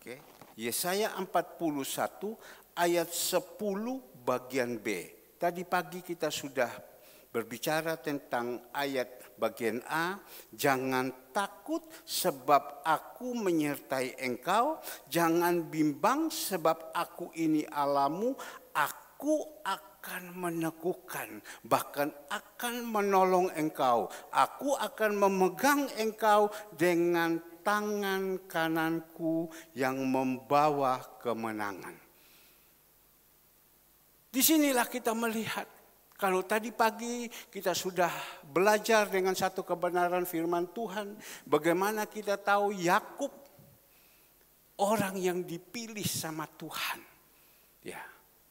Oke. Yesaya 41 ayat 10 bagian B. Tadi pagi kita sudah berbicara tentang ayat bagian A. Jangan takut sebab aku menyertai engkau. Jangan bimbang sebab aku ini Allahmu. Aku akan meneguhkan, bahkan akan menolong engkau. Aku akan memegang engkau dengan tangan kananku yang membawa kemenangan. Disinilah kita melihat, kalau tadi pagi kita sudah belajar dengan satu kebenaran firman Tuhan, bagaimana kita tahu Yakub orang yang dipilih sama Tuhan. Ya,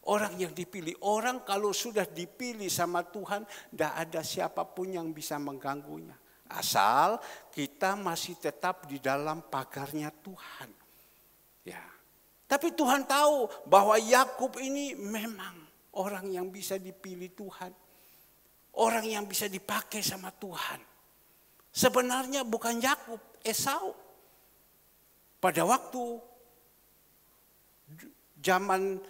orang yang dipilih, orang kalau sudah dipilih sama Tuhan, tidak ada siapapun yang bisa mengganggunya. Asal kita masih tetap di dalam pagarnya Tuhan. Ya. Tapi Tuhan tahu bahwa Yakub ini memang orang yang bisa dipilih Tuhan. Orang yang bisa dipakai sama Tuhan. Sebenarnya bukan Yakub, Esau. Pada waktu zaman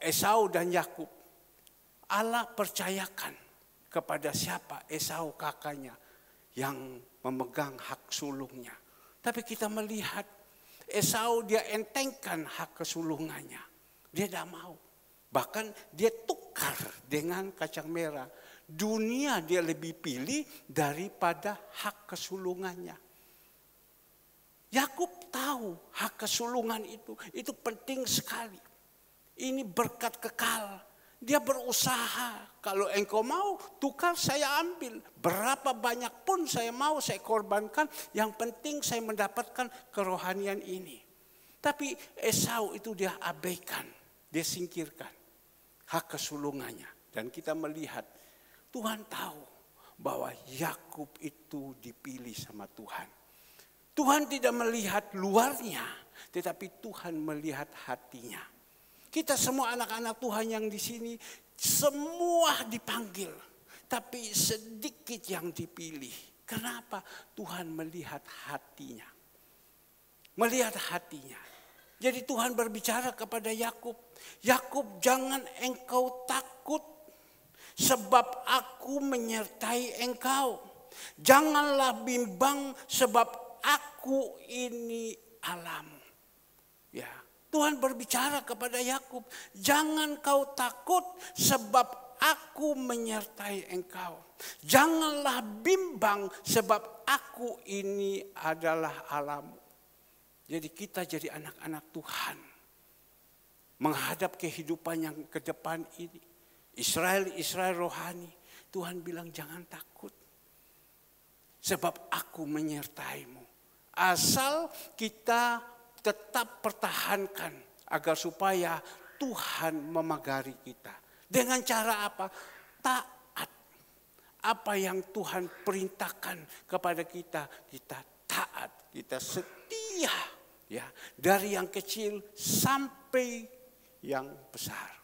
Esau dan Yakub, Allah percayakan kepada siapa? Esau kakaknya yang memegang hak sulungnya. Tapi kita melihat Esau dia entengkan hak kesulungannya. Dia tidak mau. Bahkan dia tukar dengan kacang merah. Dunia dia lebih pilih daripada hak kesulungannya. Yakub tahu hak kesulungan itu penting sekali. Ini berkat kekal. Dia berusaha. Kalau engkau mau, tukar saya ambil. Berapa banyak pun saya mau, saya korbankan. Yang penting saya mendapatkan kerohanian ini. Tapi Esau itu dia abaikan. Dia singkirkan hak kesulungannya. Dan kita melihat Tuhan tahu bahwa Yakub itu dipilih sama Tuhan. Tuhan tidak melihat luarnya, tetapi Tuhan melihat hatinya. Kita semua anak-anak Tuhan yang di sini semua dipanggil, tapi sedikit yang dipilih. Kenapa? Tuhan melihat hatinya. Melihat hatinya. Jadi Tuhan berbicara kepada Yakub, Yakub jangan engkau takut sebab aku menyertai engkau. Janganlah bimbang sebab aku ini Allahmu. Ya, Tuhan berbicara kepada Yakub, jangan kau takut sebab aku menyertai engkau. Janganlah bimbang sebab aku ini adalah Allahmu. Jadi kita jadi anak-anak Tuhan. Menghadap kehidupan yang ke depan ini. Israel rohani. Tuhan bilang jangan takut. Sebab aku menyertaimu. Asal kita tetap pertahankan. Agar supaya Tuhan memagari kita. Dengan cara apa? Taat. Apa yang Tuhan perintahkan kepada kita. Kita taat. Kita setia. Ya, dari yang kecil sampai yang besar.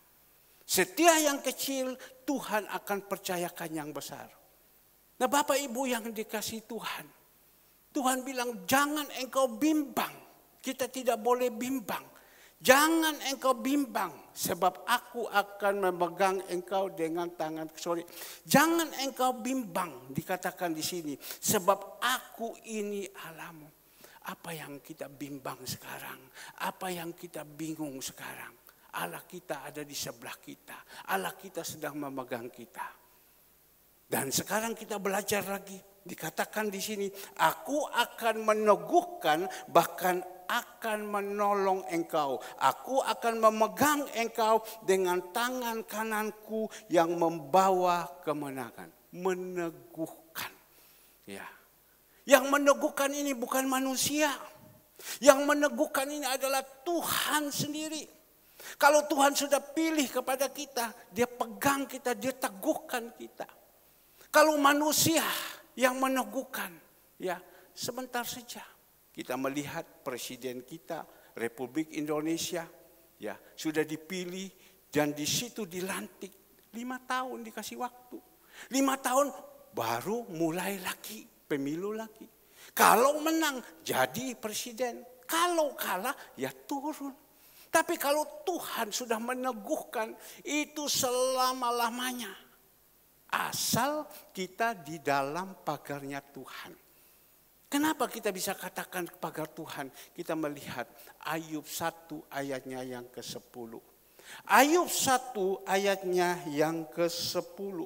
Setiap yang kecil Tuhan akan percayakan yang besar. Nah, Bapak Ibu yang dikasihi Tuhan. Tuhan bilang jangan engkau bimbang. Kita tidak boleh bimbang. Jangan engkau bimbang sebab aku akan memegang engkau dengan tangan. Jangan engkau bimbang dikatakan di sini sebab aku ini Allahmu. Apa yang kita bimbang sekarang? Apa yang kita bingung sekarang? Allah kita ada di sebelah kita. Allah kita sedang memegang kita. Dan sekarang kita belajar lagi. Dikatakan di sini, aku akan meneguhkan bahkan akan menolong engkau. Aku akan memegang engkau dengan tangan kananku yang membawa kemenangan. Meneguhkan. Ya. Yang meneguhkan ini bukan manusia. Yang meneguhkan ini adalah Tuhan sendiri. Kalau Tuhan sudah pilih kepada kita, dia pegang kita, dia teguhkan kita. Kalau manusia yang meneguhkan, ya sebentar saja. Kita melihat presiden kita, Republik Indonesia, ya sudah dipilih dan di situ dilantik. 5 tahun dikasih waktu. 5 tahun baru mulai lagi. Pemilu lagi. Kalau menang jadi presiden. Kalau kalah, ya turun. Tapi kalau Tuhan sudah meneguhkan, itu selama-lamanya. Asal kita di dalam pagarnya Tuhan. Kenapa kita bisa katakan pagar Tuhan? Kita melihat Ayub 1 ayatnya yang ke-10. Ayub 1 ayatnya yang ke-10.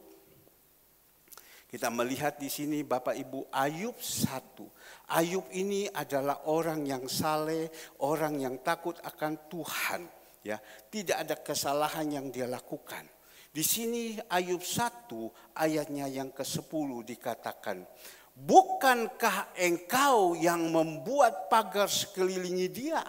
Kita melihat di sini Bapak Ibu, Ayub 1. Ayub ini adalah orang yang saleh, orang yang takut akan Tuhan. Ya, tidak ada kesalahan yang dia lakukan. Di sini Ayub 1 ayatnya yang ke-10 dikatakan, bukankah engkau yang membuat pagar sekelilingi dia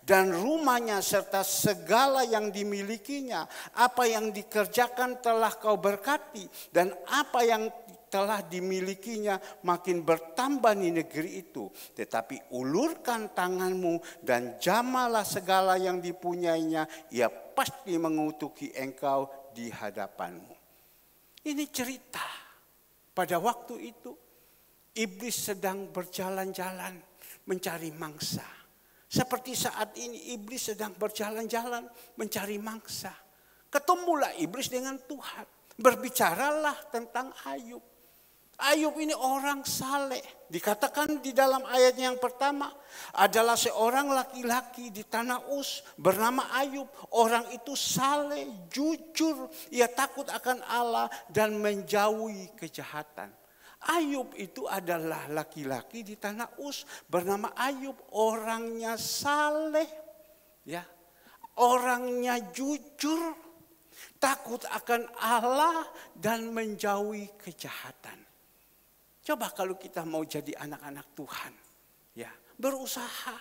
dan rumahnya serta segala yang dimilikinya? Apa yang dikerjakan telah kau berkati dan apa yang telah dimilikinya makin bertambah di negeri itu. Tetapi ulurkan tanganmu dan jamalah segala yang dipunyainya. Ia pasti mengutuki engkau di hadapanmu. Ini cerita pada waktu itu. Iblis sedang berjalan-jalan mencari mangsa. Seperti saat ini iblis sedang berjalan-jalan mencari mangsa. Ketemulah iblis dengan Tuhan. Berbicaralah tentang Ayub. Ayub ini orang saleh. Dikatakan di dalam ayat yang pertama adalah seorang laki-laki di tanah Uz bernama Ayub. Orang itu saleh, jujur, ia takut akan Allah dan menjauhi kejahatan. Ayub itu adalah laki-laki di tanah Uz bernama Ayub, orangnya saleh, ya, orangnya jujur, takut akan Allah dan menjauhi kejahatan. Coba kalau kita mau jadi anak-anak Tuhan, ya, berusaha.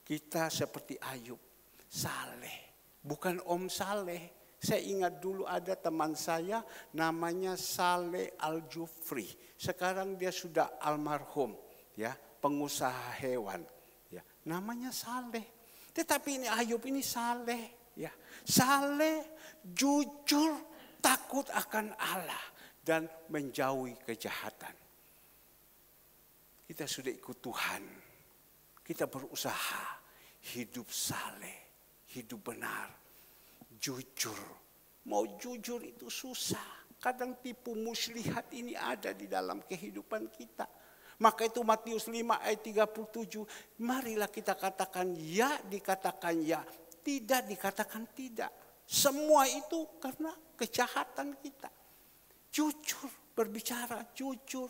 Kita seperti Ayub, saleh, bukan Om Saleh. Saya ingat dulu ada teman saya namanya Saleh Al-Jufri. Sekarang dia sudah almarhum, ya, pengusaha hewan, ya. Namanya Saleh. Tetapi ini Ayub ini saleh, ya. Saleh, jujur, takut akan Allah dan menjauhi kejahatan. Kita sudah ikut Tuhan. Kita berusaha hidup saleh, hidup benar. Jujur, mau jujur itu susah. Kadang tipu muslihat ini ada di dalam kehidupan kita. Maka itu Matius 5 ayat 37. Marilah kita katakan ya, dikatakan ya. Tidak dikatakan tidak. Semua itu karena kejahatan kita. Jujur berbicara, jujur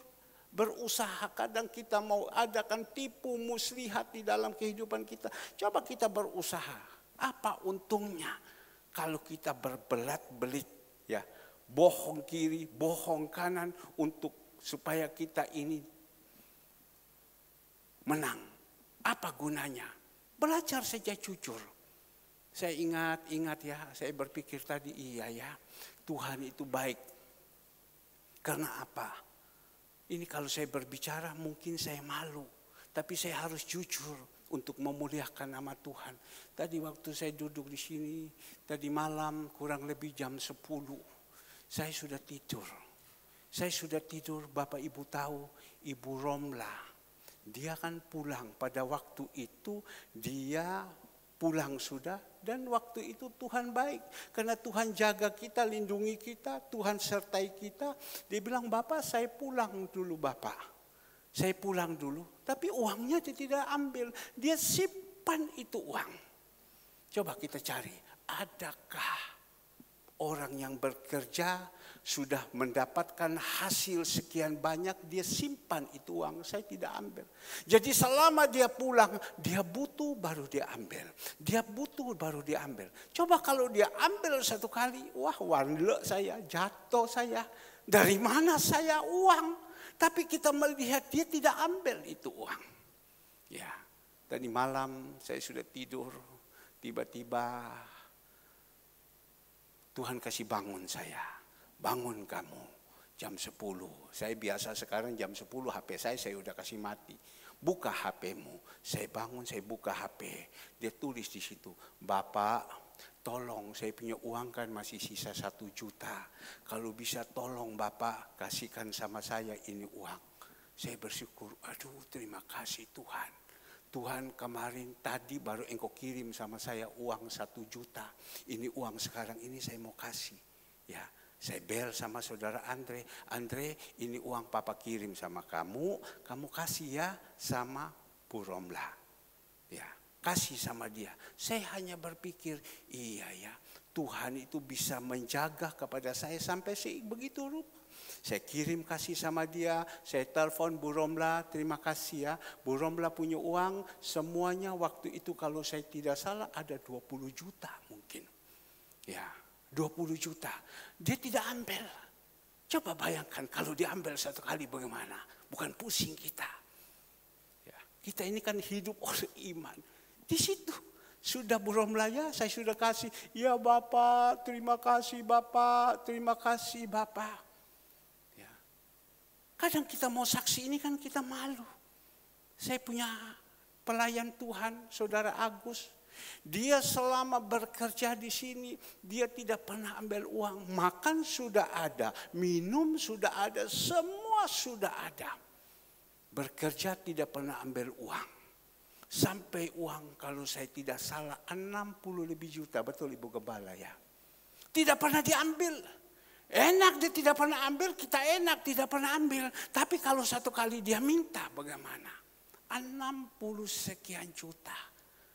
berusaha. Kadang kita mau adakan tipu muslihat di dalam kehidupan kita. Coba kita berusaha. Apa untungnya? Kalau kita berbelat-belit, ya, bohong kiri, bohong kanan untuk supaya kita ini menang. Apa gunanya? Belajar saja jujur. Saya ingat ya, saya berpikir tadi, iya ya, Tuhan itu baik. Karena apa? Ini kalau saya berbicara mungkin saya malu, tapi saya harus jujur untuk memuliakan nama Tuhan. Tadi waktu saya duduk di sini, tadi malam kurang lebih jam 10, saya sudah tidur. Saya sudah tidur, Bapak Ibu tahu, Ibu Romla, dia kan pulang. Pada waktu itu dia pulang sudah, dan waktu itu Tuhan baik. Karena Tuhan jaga kita, lindungi kita, Tuhan sertai kita. Dia bilang, Bapak saya pulang dulu Bapak. Saya pulang dulu, tapi uangnya dia tidak ambil. Dia simpan itu uang. Coba kita cari, adakah orang yang bekerja sudah mendapatkan hasil sekian banyak, dia simpan itu uang, saya tidak ambil. Jadi selama dia pulang, dia butuh baru dia ambil. Dia butuh baru dia ambil. Coba kalau dia ambil satu kali, wah wanle saya, jatuh saya. Dari mana saya uang? Tapi kita melihat dia tidak ambil itu uang. Ya, tadi malam saya sudah tidur, tiba-tiba Tuhan kasih bangun saya. Bangun kamu jam 10. Saya biasa sekarang jam 10 HP saya udah kasih mati. Buka HP-mu. Saya bangun, saya buka HP. Dia tulis di situ, Bapak, tolong saya punya uang kan masih sisa 1 juta. Kalau bisa tolong Bapak kasihkan sama saya ini uang. Saya bersyukur, aduh terima kasih Tuhan. Tuhan kemarin tadi baru engkau kirim sama saya uang 1 juta. Ini uang sekarang ini saya mau kasih. Ya, saya bel sama saudara Andre. Andre, ini uang papa kirim sama kamu. Kamu kasih ya sama Bu Romla. Ya, kasih sama dia. Saya hanya berpikir, iya ya, Tuhan itu bisa menjaga kepada saya sampai begitu rupa. Saya kirim kasih sama dia, saya telepon Bu Romla, terima kasih ya. Bu Romla punya uang, semuanya waktu itu kalau saya tidak salah ada 20 juta mungkin. Ya, 20 juta. Dia tidak ambil. Coba bayangkan kalau diambil satu kali bagaimana. Bukan pusing kita. Ya, kita ini kan hidup oleh iman. Di situ sudah Bu Romla ya, saya sudah kasih. Ya Bapak, terima kasih Bapak, terima kasih Bapak. Kadang kita mau saksi ini kan kita malu. Saya punya pelayan Tuhan, saudara Agus. Dia selama bekerja di sini, dia tidak pernah ambil uang. Makan sudah ada, minum sudah ada, semua sudah ada. Bekerja tidak pernah ambil uang. Sampai uang kalau saya tidak salah 60 lebih juta, betul Ibu Gembala ya. Tidak pernah diambil. Enak dia tidak pernah ambil, kita enak tidak pernah ambil. Tapi kalau satu kali dia minta bagaimana? 60 sekian juta.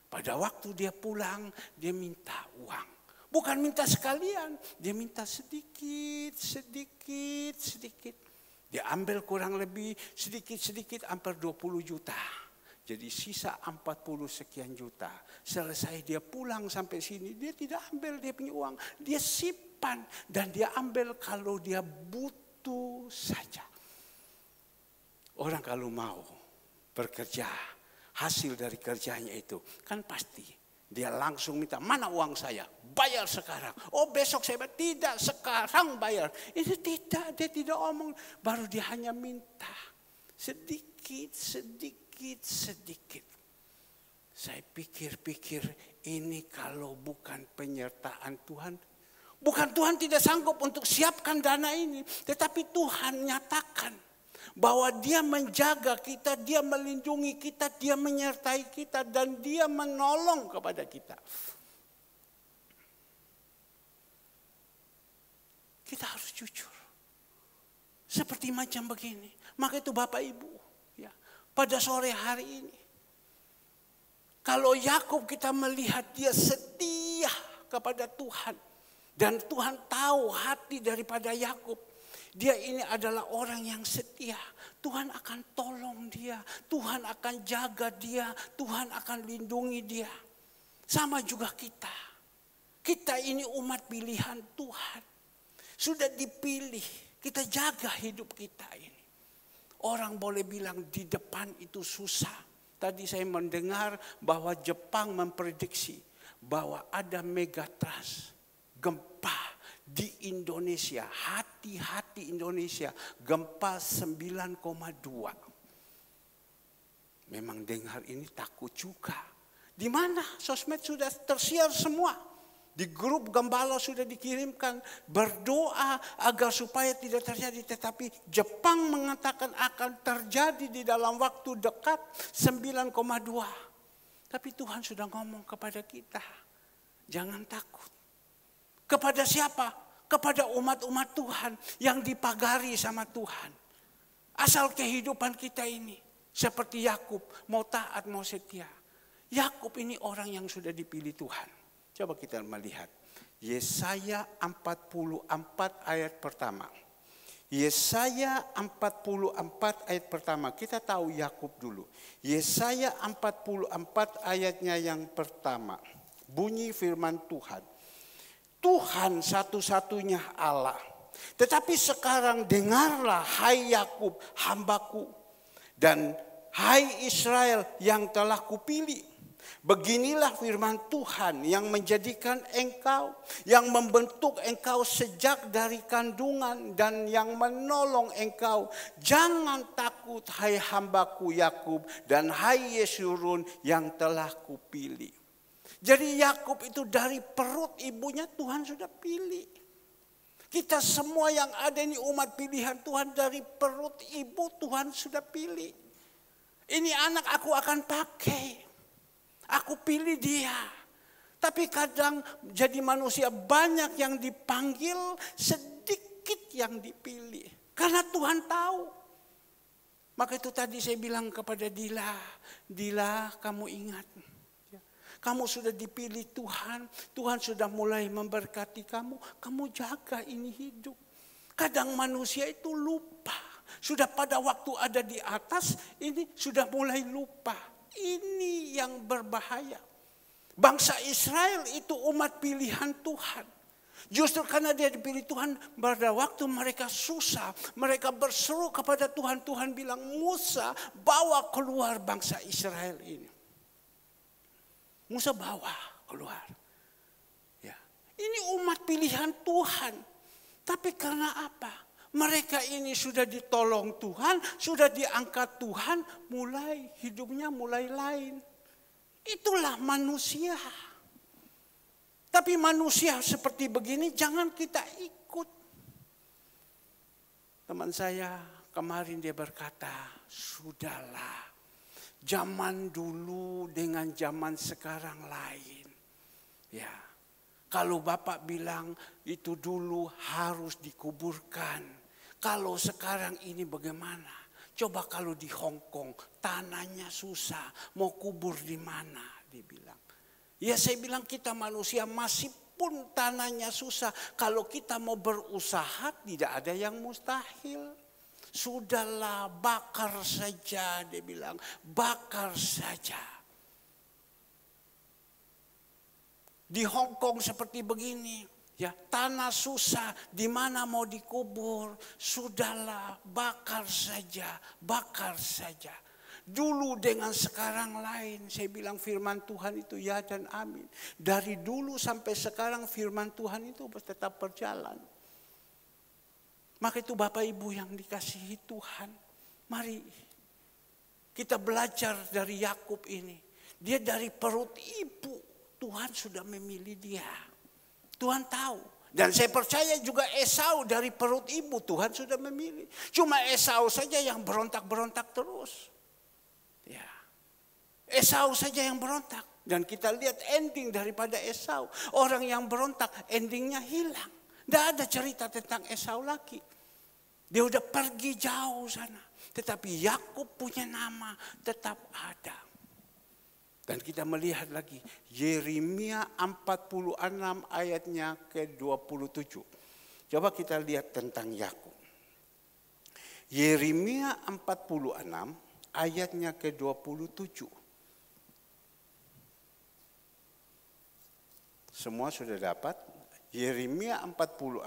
Pada waktu dia pulang, dia minta uang. Bukan minta sekalian, dia minta sedikit. Dia ambil kurang lebih sedikit, hampir 20 juta. Jadi sisa 40 sekian juta. Selesai dia pulang sampai sini, dia tidak ambil dia punya uang. Dia simpan dan dia ambil kalau dia butuh saja. Orang kalau mau bekerja, hasil dari kerjanya itu kan pasti. Dia langsung minta, mana uang saya? Bayar sekarang. Oh besok saya bayar. Tidak, sekarang bayar. Ini tidak, dia tidak omong. Baru dia hanya minta sedikit. Saya pikir-pikir ini kalau bukan penyertaan Tuhan. Bukan Tuhan tidak sanggup untuk siapkan dana ini. Tetapi Tuhan nyatakan bahwa dia menjaga kita, dia melindungi kita, dia menyertai kita. Dan dia menolong kepada kita. Kita harus jujur. Seperti macam begini. Maka itu Bapak Ibu. Pada sore hari ini, kalau Yakub kita melihat dia setia kepada Tuhan. Dan Tuhan tahu hati daripada Yakub. Dia ini adalah orang yang setia. Tuhan akan tolong dia. Tuhan akan jaga dia. Tuhan akan lindungi dia. Sama juga kita. Kita ini umat pilihan Tuhan. Sudah dipilih. Kita jaga hidup kita ini. Orang boleh bilang di depan itu susah. Tadi saya mendengar bahwa Jepang memprediksi bahwa ada megatrust, gempa di Indonesia. Hati-hati Indonesia, gempa 9,2. Memang dengar ini takut juga. Di mana sosmed sudah tersiar semua. Di grup gembala sudah dikirimkan berdoa agar supaya tidak terjadi. Tetapi Jepang mengatakan akan terjadi di dalam waktu dekat 9,2. Tapi Tuhan sudah ngomong kepada kita. Jangan takut. Kepada siapa? Kepada umat-umat Tuhan yang dipagari sama Tuhan. Asal kehidupan kita ini seperti Yakub, mau taat, mau setia. Yakub ini orang yang sudah dipilih Tuhan. Coba kita melihat Yesaya 44 ayat pertama. Yesaya 44 ayat pertama. Kita tahu Yakub dulu. Yesaya 44 ayatnya yang pertama. Bunyi firman Tuhan. Tuhan satu-satunya Allah. Tetapi sekarang dengarlah hai Yakub hambaku. Dan hai Israel yang telah kupilih. Beginilah firman Tuhan yang menjadikan engkau, yang membentuk engkau sejak dari kandungan dan yang menolong engkau. Jangan takut hai hambaku Yakub dan hai Yesurun yang telah kupilih. Jadi Yakub itu dari perut ibunya Tuhan sudah pilih. Kita semua yang ada ini umat pilihan Tuhan dari perut ibu Tuhan sudah pilih. Ini anak aku akan pakai. Aku pilih dia. Tapi kadang jadi manusia banyak yang dipanggil, sedikit yang dipilih. Karena Tuhan tahu. Maka itu tadi saya bilang kepada Dila, Dila kamu ingat. Kamu sudah dipilih Tuhan, Tuhan sudah mulai memberkati kamu, kamu jaga ini hidup. Kadang manusia itu lupa. Sudah pada waktu ada di atas, ini sudah mulai lupa. Ini yang berbahaya. Bangsa Israel itu umat pilihan Tuhan. Justru karena dia dipilih Tuhan, pada waktu mereka susah, mereka berseru kepada Tuhan. Tuhan bilang, Musa bawa keluar bangsa Israel ini. Musa bawa keluar. Ya. Ini umat pilihan Tuhan. Tapi karena apa? Mereka ini sudah ditolong Tuhan, sudah diangkat Tuhan, mulai hidupnya mulai lain. Itulah manusia. Tapi manusia seperti begini jangan kita ikut. Teman saya kemarin dia berkata, sudahlah. Zaman dulu dengan zaman sekarang lain. Ya. Kalau Bapak bilang itu dulu harus dikuburkan. Kalau sekarang ini bagaimana? Coba kalau di Hong Kong tanahnya susah, mau kubur di mana? Dia bilang. Ya saya bilang kita manusia masih pun tanahnya susah. Kalau kita mau berusaha tidak ada yang mustahil. Sudahlah bakar saja dia bilang. Bakar saja. Di Hong Kong seperti begini. Ya, tanah susah, di mana mau dikubur? Sudahlah, bakar saja, bakar saja. Dulu dengan sekarang lain, saya bilang firman Tuhan itu ya dan amin. Dari dulu sampai sekarang firman Tuhan itu tetap berjalan. Maka itu Bapak Ibu yang dikasihi Tuhan, mari kita belajar dari Yakub ini. Dia dari perut ibu, Tuhan sudah memilih dia. Tuhan tahu. Dan saya percaya juga Esau dari perut ibu Tuhan sudah memilih. Cuma Esau saja yang berontak-berontak terus. Ya. Esau saja yang berontak. Dan kita lihat ending daripada Esau. Orang yang berontak endingnya hilang. Tidak ada cerita tentang Esau lagi. Dia udah pergi jauh sana. Tetapi Yakub punya nama tetap ada. Dan kita melihat lagi Yeremia 46 ayatnya ke-27. Coba kita lihat tentang Yakub. Yeremia 46 ayatnya ke-27. Semua sudah dapat? Yeremia 46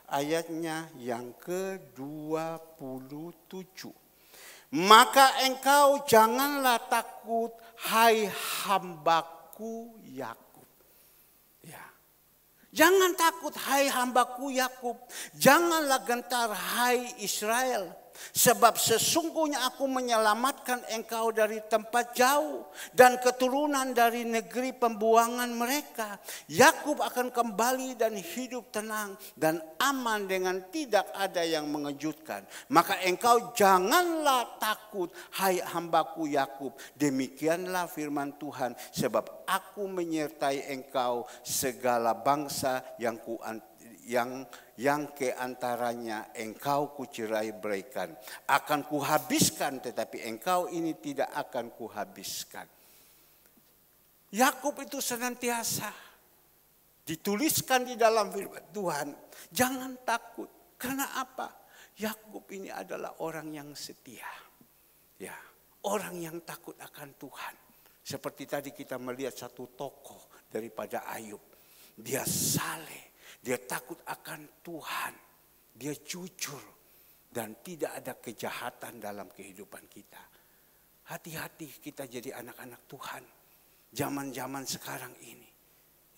ayatnya yang ke-27. Maka engkau janganlah takut, hai hambaku Yakub. Ya. Jangan takut, hai hambaku Yakub. Janganlah gentar, hai Israel. Sebab sesungguhnya aku menyelamatkan engkau dari tempat jauh dan keturunan dari negeri pembuangan mereka. Yakub akan kembali dan hidup tenang dan aman dengan tidak ada yang mengejutkan. Maka engkau janganlah takut, hai hambaku Yakub. Demikianlah firman Tuhan, sebab aku menyertai engkau segala bangsa yang keantaranya engkau kucerai beraikan. Akan kuhabiskan, tetapi engkau ini tidak akan kuhabiskan. Yakub itu senantiasa dituliskan di dalam firman Tuhan. Jangan takut. Karena apa? Yakub ini adalah orang yang setia. Ya, orang yang takut akan Tuhan. Seperti tadi kita melihat satu tokoh daripada Ayub. Dia saleh. Dia takut akan Tuhan. Dia jujur. Dan tidak ada kejahatan dalam kehidupan kita. Hati-hati kita jadi anak-anak Tuhan. Zaman-zaman sekarang ini.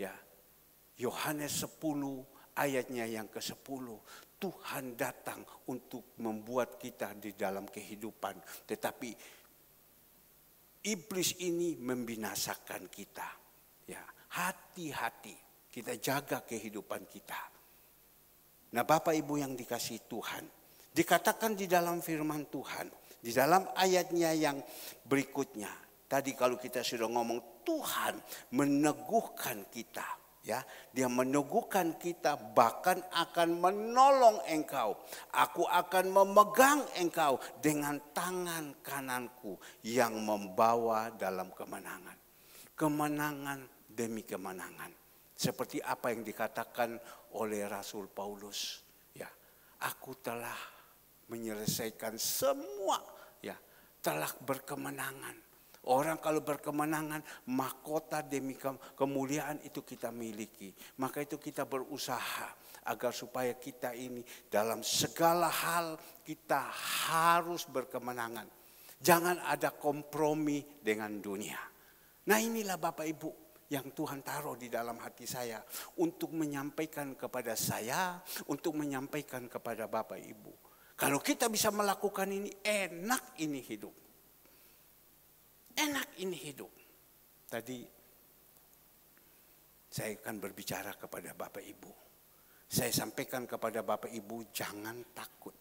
Ya, Yohanes 10 ayatnya yang ke-10. Tuhan datang untuk membuat kita di dalam kehidupan. Tetapi iblis ini membinasakan kita. Ya, hati-hati. Kita jaga kehidupan kita. Nah Bapak Ibu yang dikasihi Tuhan. Dikatakan di dalam firman Tuhan. Di dalam ayatnya yang berikutnya, tadi kalau kita sudah ngomong Tuhan meneguhkan kita, ya, Dia meneguhkan kita, bahkan akan menolong engkau. Aku akan memegang engkau dengan tangan kananku yang membawa dalam kemenangan. Kemenangan demi kemenangan. Seperti apa yang dikatakan oleh Rasul Paulus, ya, aku telah menyelesaikan semua, ya, telah berkemenangan. Orang kalau berkemenangan, mahkota demi kemuliaan itu kita miliki. Maka itu kita berusaha agar supaya kita ini dalam segala hal kita harus berkemenangan. Jangan ada kompromi dengan dunia. Nah, inilah Bapak Ibu yang Tuhan taruh di dalam hati saya untuk menyampaikan kepada saya, untuk menyampaikan kepada Bapak Ibu. Kalau kita bisa melakukan ini, enak ini hidup. Enak ini hidup. Tadi saya akan berbicara kepada Bapak Ibu. Saya sampaikan kepada Bapak Ibu, jangan takut.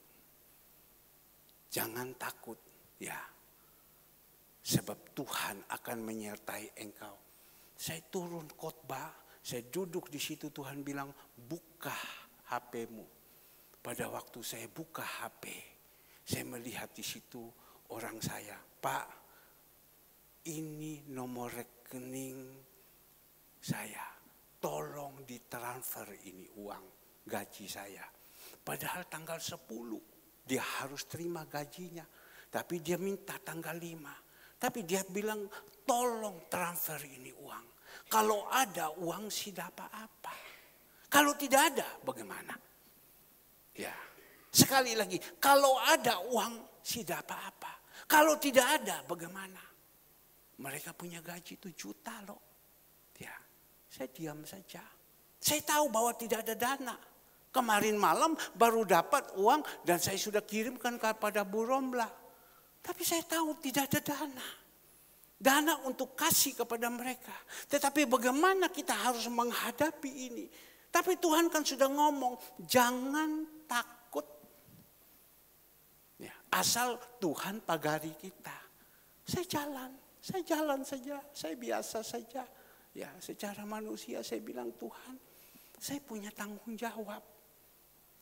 Jangan takut, ya. Sebab Tuhan akan menyertai engkau. Saya turun khotbah, saya duduk di situ, Tuhan bilang, buka HP-mu. Pada waktu saya buka HP, saya melihat di situ orang saya, Pak, ini nomor rekening saya, tolong ditransfer ini uang gaji saya. Padahal tanggal 10 dia harus terima gajinya, tapi dia minta tanggal 5. Tapi dia bilang, tolong transfer ini uang. Kalau ada uang sih dapat apa? Kalau tidak ada bagaimana? Ya, sekali lagi, kalau ada uang sih dapat apa? Kalau tidak ada bagaimana? Mereka punya gaji 7 juta loh. Ya, saya diam saja. Saya tahu bahwa tidak ada dana. Kemarin malam baru dapat uang dan saya sudah kirimkan kepada Bu Romla. Tapi saya tahu tidak ada dana. Dana untuk kasih kepada mereka. Tetapi bagaimana kita harus menghadapi ini? Tapi Tuhan kan sudah ngomong, jangan takut. Ya, asal Tuhan pagari kita. Saya jalan saja, saya biasa saja. Ya, secara manusia saya bilang, Tuhan, saya punya tanggung jawab.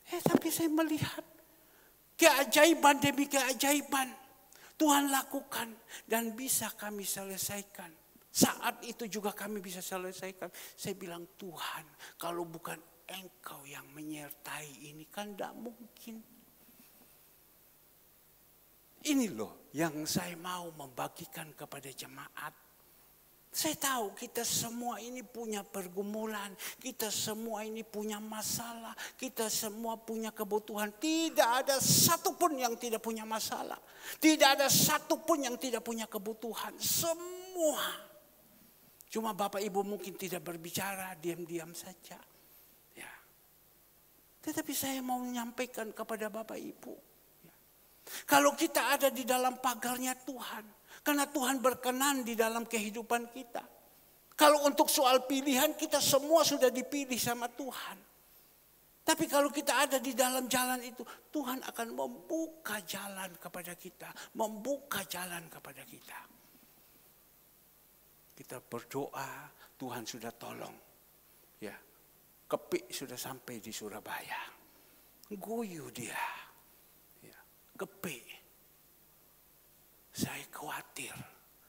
Tapi saya melihat keajaiban demi keajaiban Tuhan lakukan dan bisa kami selesaikan. Saat itu juga kami bisa selesaikan. Saya bilang, Tuhan, kalau bukan Engkau yang menyertai ini kan tidak mungkin. Ini loh yang saya mau membagikan kepada jemaat. Saya tahu kita semua ini punya pergumulan, kita semua ini punya masalah, kita semua punya kebutuhan. Tidak ada satupun yang tidak punya masalah, tidak ada satupun yang tidak punya kebutuhan. Semua. Cuma Bapak Ibu mungkin tidak berbicara, diam-diam saja. Ya. Tetapi saya mau menyampaikan kepada Bapak Ibu. Ya. Kalau kita ada di dalam pagarnya Tuhan, karena Tuhan berkenan di dalam kehidupan kita. Kalau untuk soal pilihan, kita semua sudah dipilih sama Tuhan. Tapi kalau kita ada di dalam jalan itu, Tuhan akan membuka jalan kepada kita. Membuka jalan kepada kita. Kita berdoa, Tuhan sudah tolong. Ya, Kepik sudah sampai di Surabaya. Guyu dia. Ya, Kepik. Saya khawatir,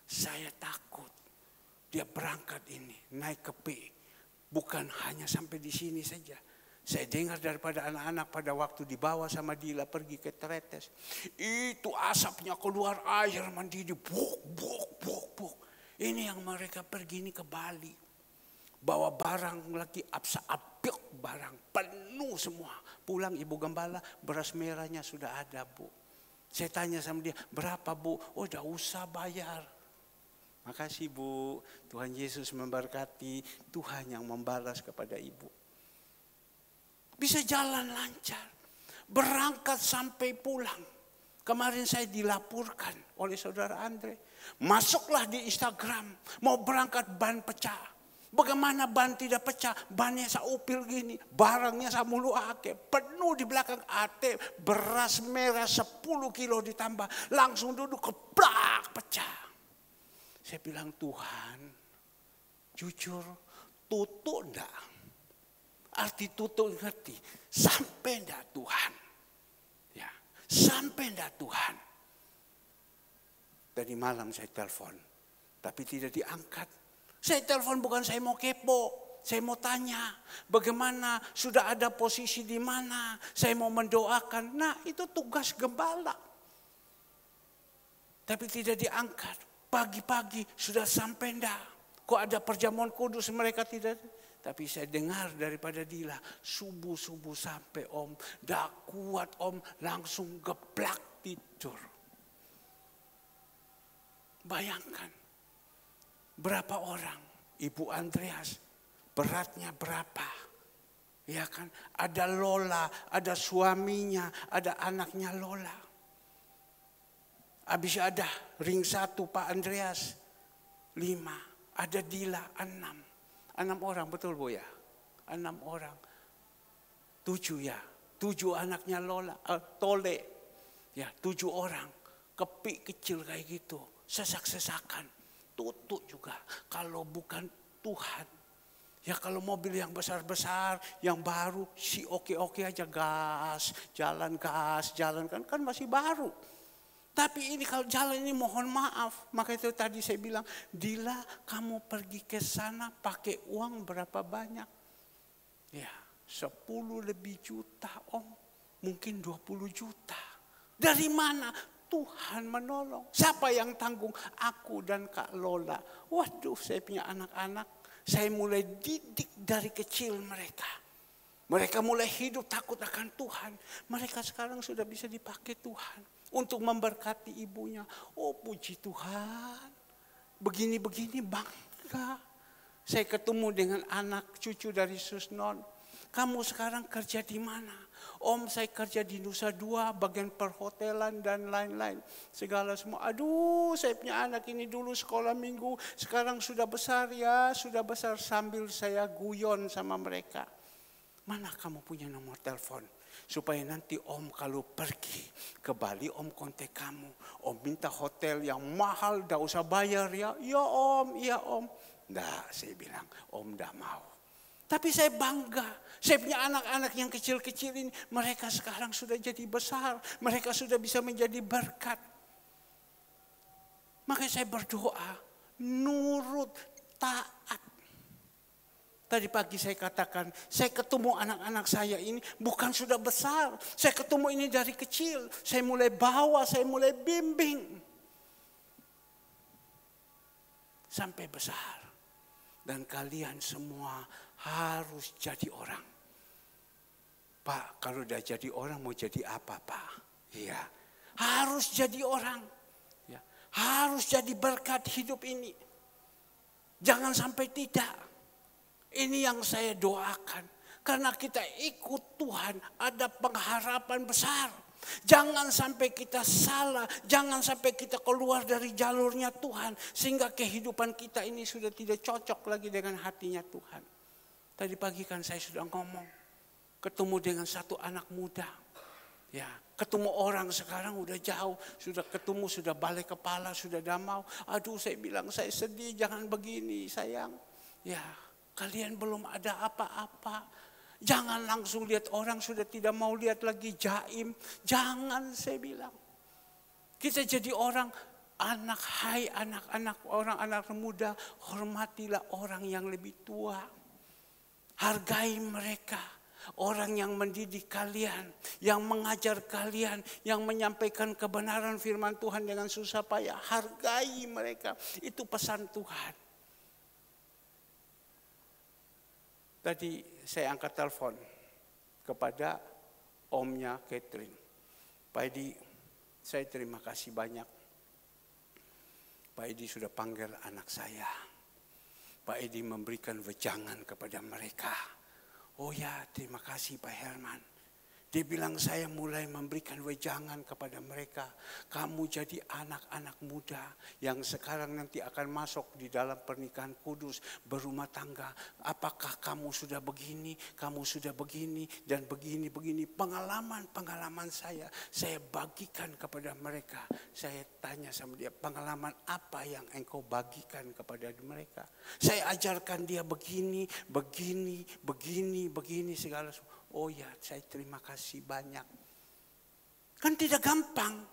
saya takut. Dia berangkat ini, naik Kepik. Bukan hanya sampai di sini saja. Saya dengar daripada anak-anak pada waktu dibawa sama Dila pergi ke Tretes. Itu asapnya keluar air mendidih. Buk, buk, buk, buk. Ini yang mereka pergi ini ke Bali. Bawa barang lagi, apsa-apyok barang. Penuh semua. Pulang Ibu Gembala, beras merahnya sudah ada, Bu. Saya tanya sama dia, berapa Bu? Oh, udah usah bayar. Makasih Bu, Tuhan Yesus memberkati, Tuhan yang membalas kepada Ibu. Bisa jalan lancar, berangkat sampai pulang. Kemarin saya dilaporkan oleh saudara Andre. Masuklah di Instagram, mau berangkat ban pecah. Bagaimana ban tidak pecah? Bannya saupil gini, barangnya samulu ake, penuh di belakang ate, beras merah 10 kilo ditambah, langsung duduk keplak pecah. Saya bilang, Tuhan, jujur, tutup enggak? Arti tutup ngerti, sampai enggak Tuhan? Ya, sampai enggak Tuhan? Tadi malam saya telepon, tapi tidak diangkat. Saya telepon bukan saya mau kepo, saya mau tanya bagaimana, sudah ada posisi di mana, saya mau mendoakan. Nah, itu tugas gembala. Tapi tidak diangkat. Pagi-pagi sudah sampai enggak? Kok ada perjamuan kudus mereka tidak? Tapi saya dengar daripada Dila, subuh-subuh sampai Om, dah kuat Om, langsung geblak tidur. Bayangkan. Berapa orang? Ibu Andreas, beratnya berapa? Ya kan? Ada Lola, ada suaminya, ada anaknya Lola. Habis ada ring 1 Pak Andreas, 5. Ada Dila, 6. 6 orang, betul Bu ya? 6 orang. 7 ya? 7 anaknya Lola, Tole. Ya, 7 orang. Kepik kecil kayak gitu, sesak-sesakan. Tutup juga, kalau bukan Tuhan. Ya kalau mobil yang besar-besar, yang baru, si oke-oke aja gas, jalan kan masih baru. Tapi ini kalau jalan ini mohon maaf. Maka itu tadi saya bilang, Dila kamu pergi ke sana pakai uang berapa banyak? Ya 10 lebih juta Om, mungkin 20 juta. Dari mana? Tuhan menolong. Siapa yang tanggung? Aku dan Kak Lola. Waduh, saya punya anak-anak. Saya mulai didik dari kecil mereka. Mereka mulai hidup takut akan Tuhan. Mereka sekarang sudah bisa dipakai Tuhan untuk memberkati ibunya. Oh puji Tuhan. Begini-begini bangga. Saya ketemu dengan anak cucu dari Susnon. Kamu sekarang kerja di mana? Om saya kerja di Nusa Dua, bagian perhotelan dan lain-lain. Segala semua. Aduh saya punya anak ini dulu sekolah minggu. Sekarang sudah besar ya, sudah besar, sambil saya guyon sama mereka. Mana kamu punya nomor telepon? Supaya nanti Om kalau pergi ke Bali Om kontak kamu. Om minta hotel yang mahal, dah usah bayar ya. Ya Om, iya Om. Nggak, saya bilang Om nggak mau. Tapi saya bangga, saya punya anak-anak yang kecil-kecil ini, mereka sekarang sudah jadi besar, mereka sudah bisa menjadi berkat. Maka saya berdoa, nurut, taat. Tadi pagi saya katakan, saya ketemu anak-anak saya ini bukan sudah besar, saya ketemu ini dari kecil, saya mulai bawa, saya mulai bimbing. Sampai besar. Dan kalian semua harus jadi orang. Pak, kalau udah jadi orang mau jadi apa Pak? Iya, harus jadi orang. Ya, harus jadi berkat hidup ini. Jangan sampai tidak. Ini yang saya doakan. Karena kita ikut Tuhan, ada pengharapan besar. Jangan sampai kita salah, jangan sampai kita keluar dari jalurnya Tuhan. Sehingga kehidupan kita ini sudah tidak cocok lagi dengan hatinya Tuhan. Tadi pagi kan saya sudah ngomong, ketemu dengan satu anak muda. Ya, ketemu orang sekarang udah jauh, sudah ketemu, sudah balik kepala, sudah damau. Aduh saya bilang saya sedih, jangan begini sayang. Ya, kalian belum ada apa-apa. Jangan langsung lihat orang sudah tidak mau lihat lagi jaim. Jangan saya bilang. Kita jadi orang anak, hai anak-anak, orang anak muda, hormatilah orang yang lebih tua. Hargai mereka. Orang yang mendidik kalian, yang mengajar kalian, yang menyampaikan kebenaran firman Tuhan dengan susah payah. Hargai mereka. Itu pesan Tuhan. Tadi saya angkat telepon kepada omnya Catherine. Pak Edi, saya terima kasih banyak. Pak Edi sudah panggil anak saya. Pak Edi memberikan wejangan kepada mereka. Oh ya, terima kasih Pak Herman. Dia bilang, saya mulai memberikan wejangan kepada mereka. Kamu jadi anak-anak muda yang sekarang nanti akan masuk di dalam pernikahan kudus, berumah tangga. Apakah kamu sudah begini, kamu sudah begini, dan begini-begini. Pengalaman-pengalaman saya bagikan kepada mereka. Saya tanya sama dia, pengalaman apa yang engkau bagikan kepada mereka? Saya ajarkan dia begini, segala sesuatu. Oh ya, saya terima kasih banyak. Kan tidak gampang.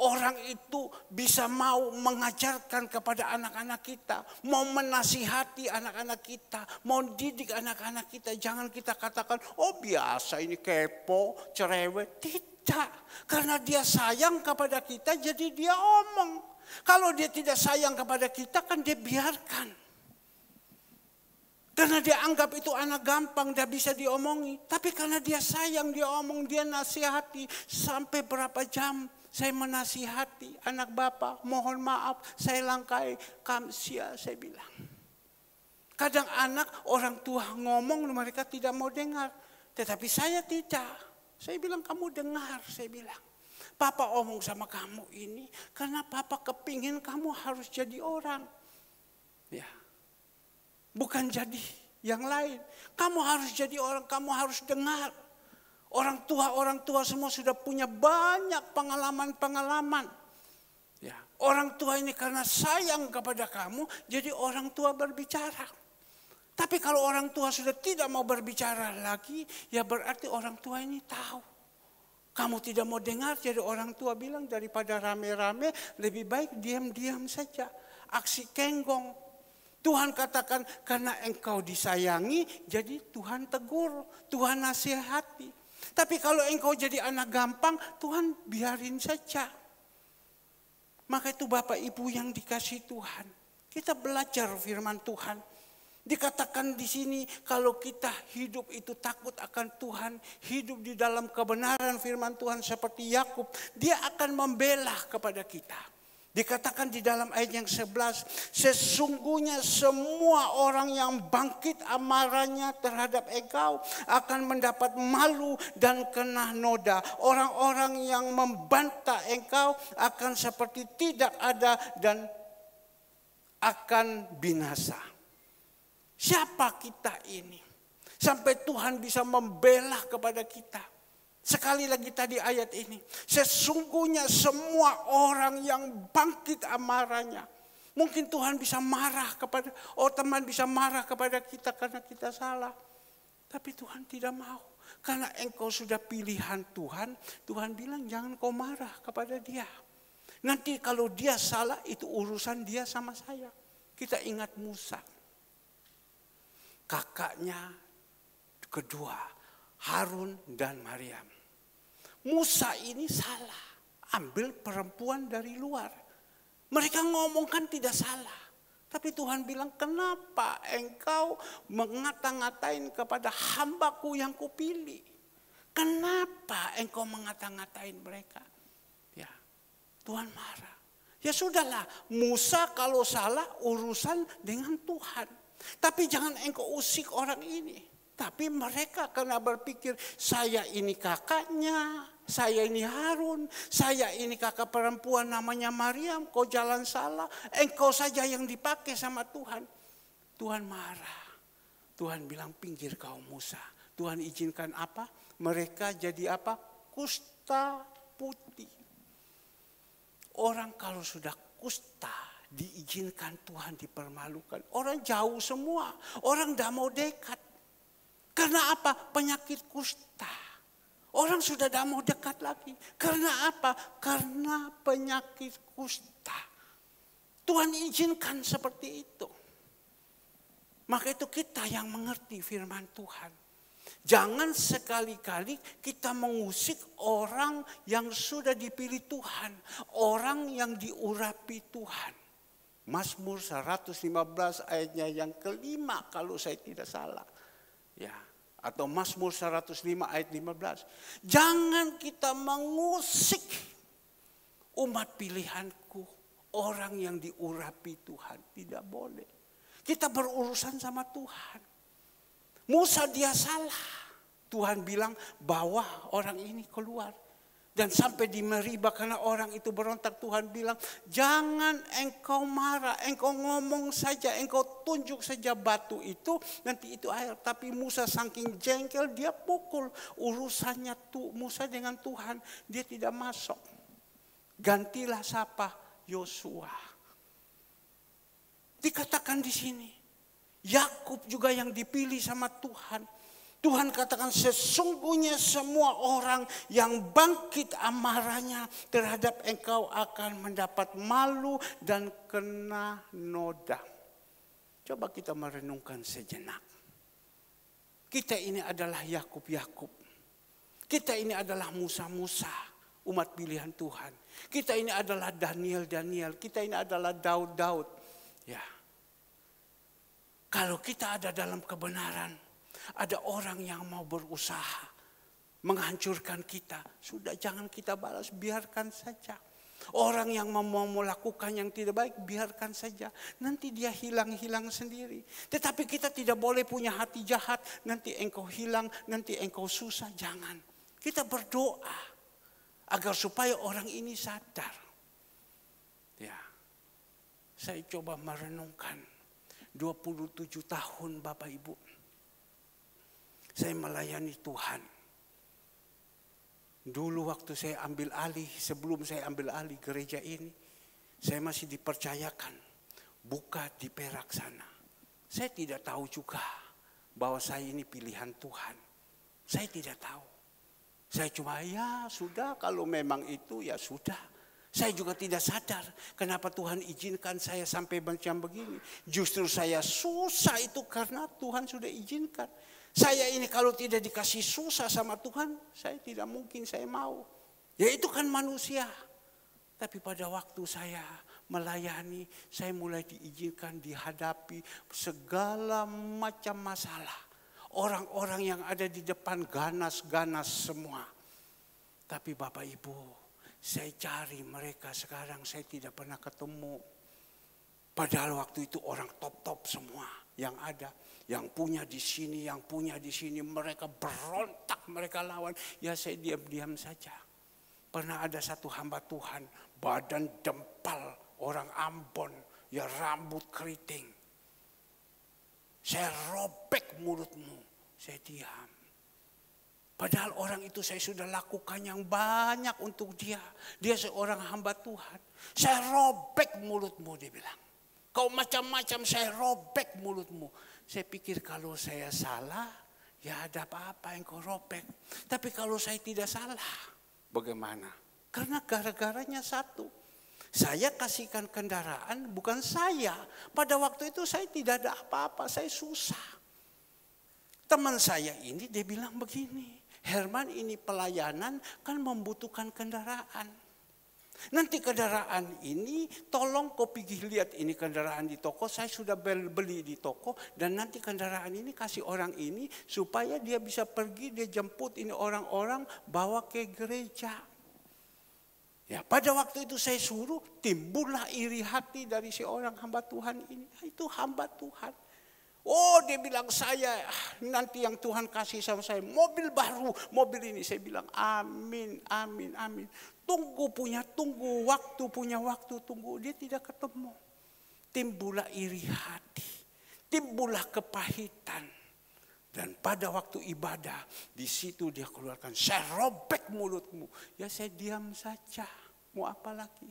Orang itu bisa mau mengajarkan kepada anak-anak kita. Mau menasihati anak-anak kita. Mau didik anak-anak kita. Jangan kita katakan, oh biasa ini kepo, cerewet. Tidak. Karena dia sayang kepada kita, jadi dia omong. Kalau dia tidak sayang kepada kita, kan dia biarkan. Karena dia anggap itu anak gampang, dia bisa diomongi. Tapi karena dia sayang, dia omong, dia nasihati. Sampai berapa jam saya menasihati anak bapak, mohon maaf, saya langkai, kamsia, saya bilang. Kadang anak, orang tua ngomong, mereka tidak mau dengar. Tetapi saya tidak. Saya bilang, kamu dengar, saya bilang. Papa omong sama kamu ini, karena papa kepingin kamu harus jadi orang. Ya. Bukan jadi yang lain. Kamu harus jadi orang, kamu harus dengar. Orang tua semua sudah punya banyak pengalaman-pengalaman. Ya, orang tua ini karena sayang kepada kamu, jadi orang tua berbicara. Tapi kalau orang tua sudah tidak mau berbicara lagi, ya berarti orang tua ini tahu. Kamu tidak mau dengar, jadi orang tua bilang daripada rame-rame, lebih baik diam-diam saja. Aksi kenggong. Tuhan katakan karena engkau disayangi, jadi Tuhan tegur, Tuhan nasihati. Tapi kalau engkau jadi anak gampang, Tuhan biarin saja. Maka itu Bapak Ibu yang dikasih Tuhan. Kita belajar firman Tuhan. Dikatakan di sini kalau kita hidup itu takut akan Tuhan, hidup di dalam kebenaran firman Tuhan seperti Yakub, dia akan membela kepada kita. Dikatakan di dalam ayat yang 11, sesungguhnya semua orang yang bangkit amarahnya terhadap engkau akan mendapat malu dan kena noda. Orang-orang yang membantah engkau akan seperti tidak ada dan akan binasa. Siapa kita ini? Sampai Tuhan bisa membela kepada kita. Sekali lagi tadi ayat ini. Sesungguhnya semua orang yang bangkit amarahnya. Mungkin Tuhan bisa marah kepada, teman bisa marah kepada kita karena kita salah. Tapi Tuhan tidak mau. Karena engkau sudah pilihan Tuhan. Tuhan bilang jangan kau marah kepada dia. Nanti kalau dia salah itu urusan dia sama saya. Kita ingat Musa. Kakaknya kedua, Harun dan Maryam. Musa ini salah, ambil perempuan dari luar. Mereka ngomongkan tidak salah. Tapi Tuhan bilang, kenapa engkau mengata-ngatain kepada hambaku yang kupilih? Kenapa engkau mengata-ngatain mereka? Ya, Tuhan marah. Ya sudahlah, Musa kalau salah urusan dengan Tuhan. Tapi jangan engkau usik orang ini. Tapi mereka karena berpikir, saya ini kakaknya, saya ini Harun, saya ini kakak perempuan namanya Maryam, kau jalan salah, engkau saja yang dipakai sama Tuhan. Tuhan marah. Tuhan bilang pinggir kau Musa. Tuhan izinkan apa? Mereka jadi apa? Kusta putih. Orang kalau sudah kusta diizinkan Tuhan dipermalukan. Orang jauh semua, orang tidak mau dekat. Karena apa? Penyakit kusta. Orang sudah tidak mau dekat lagi. Karena apa? Karena penyakit kusta. Tuhan izinkan seperti itu. Maka itu kita yang mengerti firman Tuhan. Jangan sekali-kali kita mengusik orang yang sudah dipilih Tuhan. Orang yang diurapi Tuhan. Mazmur 115 ayatnya yang kelima kalau saya tidak salah. Ya, atau Mazmur 105 ayat 15. Jangan kita mengusik umat pilihanku, orang yang diurapi Tuhan. Tidak boleh. Kita berurusan sama Tuhan. Musa dia salah. Tuhan bilang bawa orang ini keluar. Dan sampai di Meriba karena orang itu berontak, Tuhan bilang, jangan engkau marah, engkau ngomong saja, engkau tunjuk saja batu itu, nanti itu air. Tapi Musa saking jengkel, dia pukul. Urusannya Musa dengan Tuhan, dia tidak masuk. Gantilah siapa? Yosua. Dikatakan di sini, Yakub juga yang dipilih sama Tuhan. Tuhan katakan sesungguhnya semua orang yang bangkit amarahnya terhadap engkau akan mendapat malu dan kena noda. Coba kita merenungkan sejenak. Kita ini adalah Yakub-Yakub. Kita ini adalah Musa-Musa, umat pilihan Tuhan. Kita ini adalah Daniel-Daniel. Kita ini adalah Daud-Daud. Ya. Kalau kita ada dalam kebenaran, ada orang yang mau berusaha menghancurkan kita. Sudah jangan kita balas, biarkan saja. Orang yang mau melakukan yang tidak baik, biarkan saja. Nanti dia hilang-hilang sendiri. Tetapi kita tidak boleh punya hati jahat. Nanti engkau hilang, nanti engkau susah. Jangan. Kita berdoa agar supaya orang ini sadar. Ya, saya coba merenungkan 27 tahun Bapak Ibu. Saya melayani Tuhan. Dulu waktu saya ambil alih, sebelum saya ambil alih gereja ini, saya masih dipercayakan buka di Perak sana. Saya tidak tahu juga bahwa saya ini pilihan Tuhan. Saya tidak tahu. Saya cuma ya sudah, kalau memang itu ya sudah. Saya juga tidak sadar kenapa Tuhan izinkan saya sampai macam begini. Justru saya susah itu karena Tuhan sudah izinkan. Saya ini kalau tidak dikasih susah sama Tuhan, saya tidak mungkin saya mau. Ya itu kan manusia. Tapi pada waktu saya melayani, saya mulai diizinkan dihadapi segala macam masalah. Orang-orang yang ada di depan ganas-ganas semua. Tapi Bapak Ibu, saya cari mereka sekarang saya tidak pernah ketemu. Padahal waktu itu orang top-top semua yang ada. Yang punya di sini, yang punya di sini. Mereka berontak, mereka lawan. Ya saya diam-diam saja. Pernah ada satu hamba Tuhan, badan dempal, orang Ambon, ya rambut keriting. Saya robek mulutmu, saya diam. Padahal orang itu saya sudah lakukan yang banyak untuk dia. Dia seorang hamba Tuhan. Saya robek mulutmu, dia bilang. Kau macam-macam, saya robek mulutmu. Saya pikir kalau saya salah, ya ada apa-apa yang kau robek. Tapi kalau saya tidak salah, bagaimana? Karena gara-garanya satu. Saya kasihkan kendaraan, bukan saya. Pada waktu itu saya tidak ada apa-apa, saya susah. Teman saya ini dia bilang begini, Herman ini pelayanan kan membutuhkan kendaraan. Nanti kendaraan ini tolong kau pergi lihat ini kendaraan di toko. Saya sudah beli di toko. Dan nanti kendaraan ini kasih orang ini supaya dia bisa pergi, dia jemput ini orang-orang bawa ke gereja. Ya, pada waktu itu saya suruh, timbullah iri hati dari seorang hamba Tuhan ini. Itu hamba Tuhan. Oh dia bilang saya nanti yang Tuhan kasih sama saya mobil baru, mobil ini. Saya bilang amin, amin, amin. Tunggu waktu punya waktu tunggu. Dia tidak ketemu. Timbullah iri hati, timbullah kepahitan. Dan pada waktu ibadah di situ dia keluarkan, saya robek mulutmu. Ya saya diam saja. Mau apa lagi?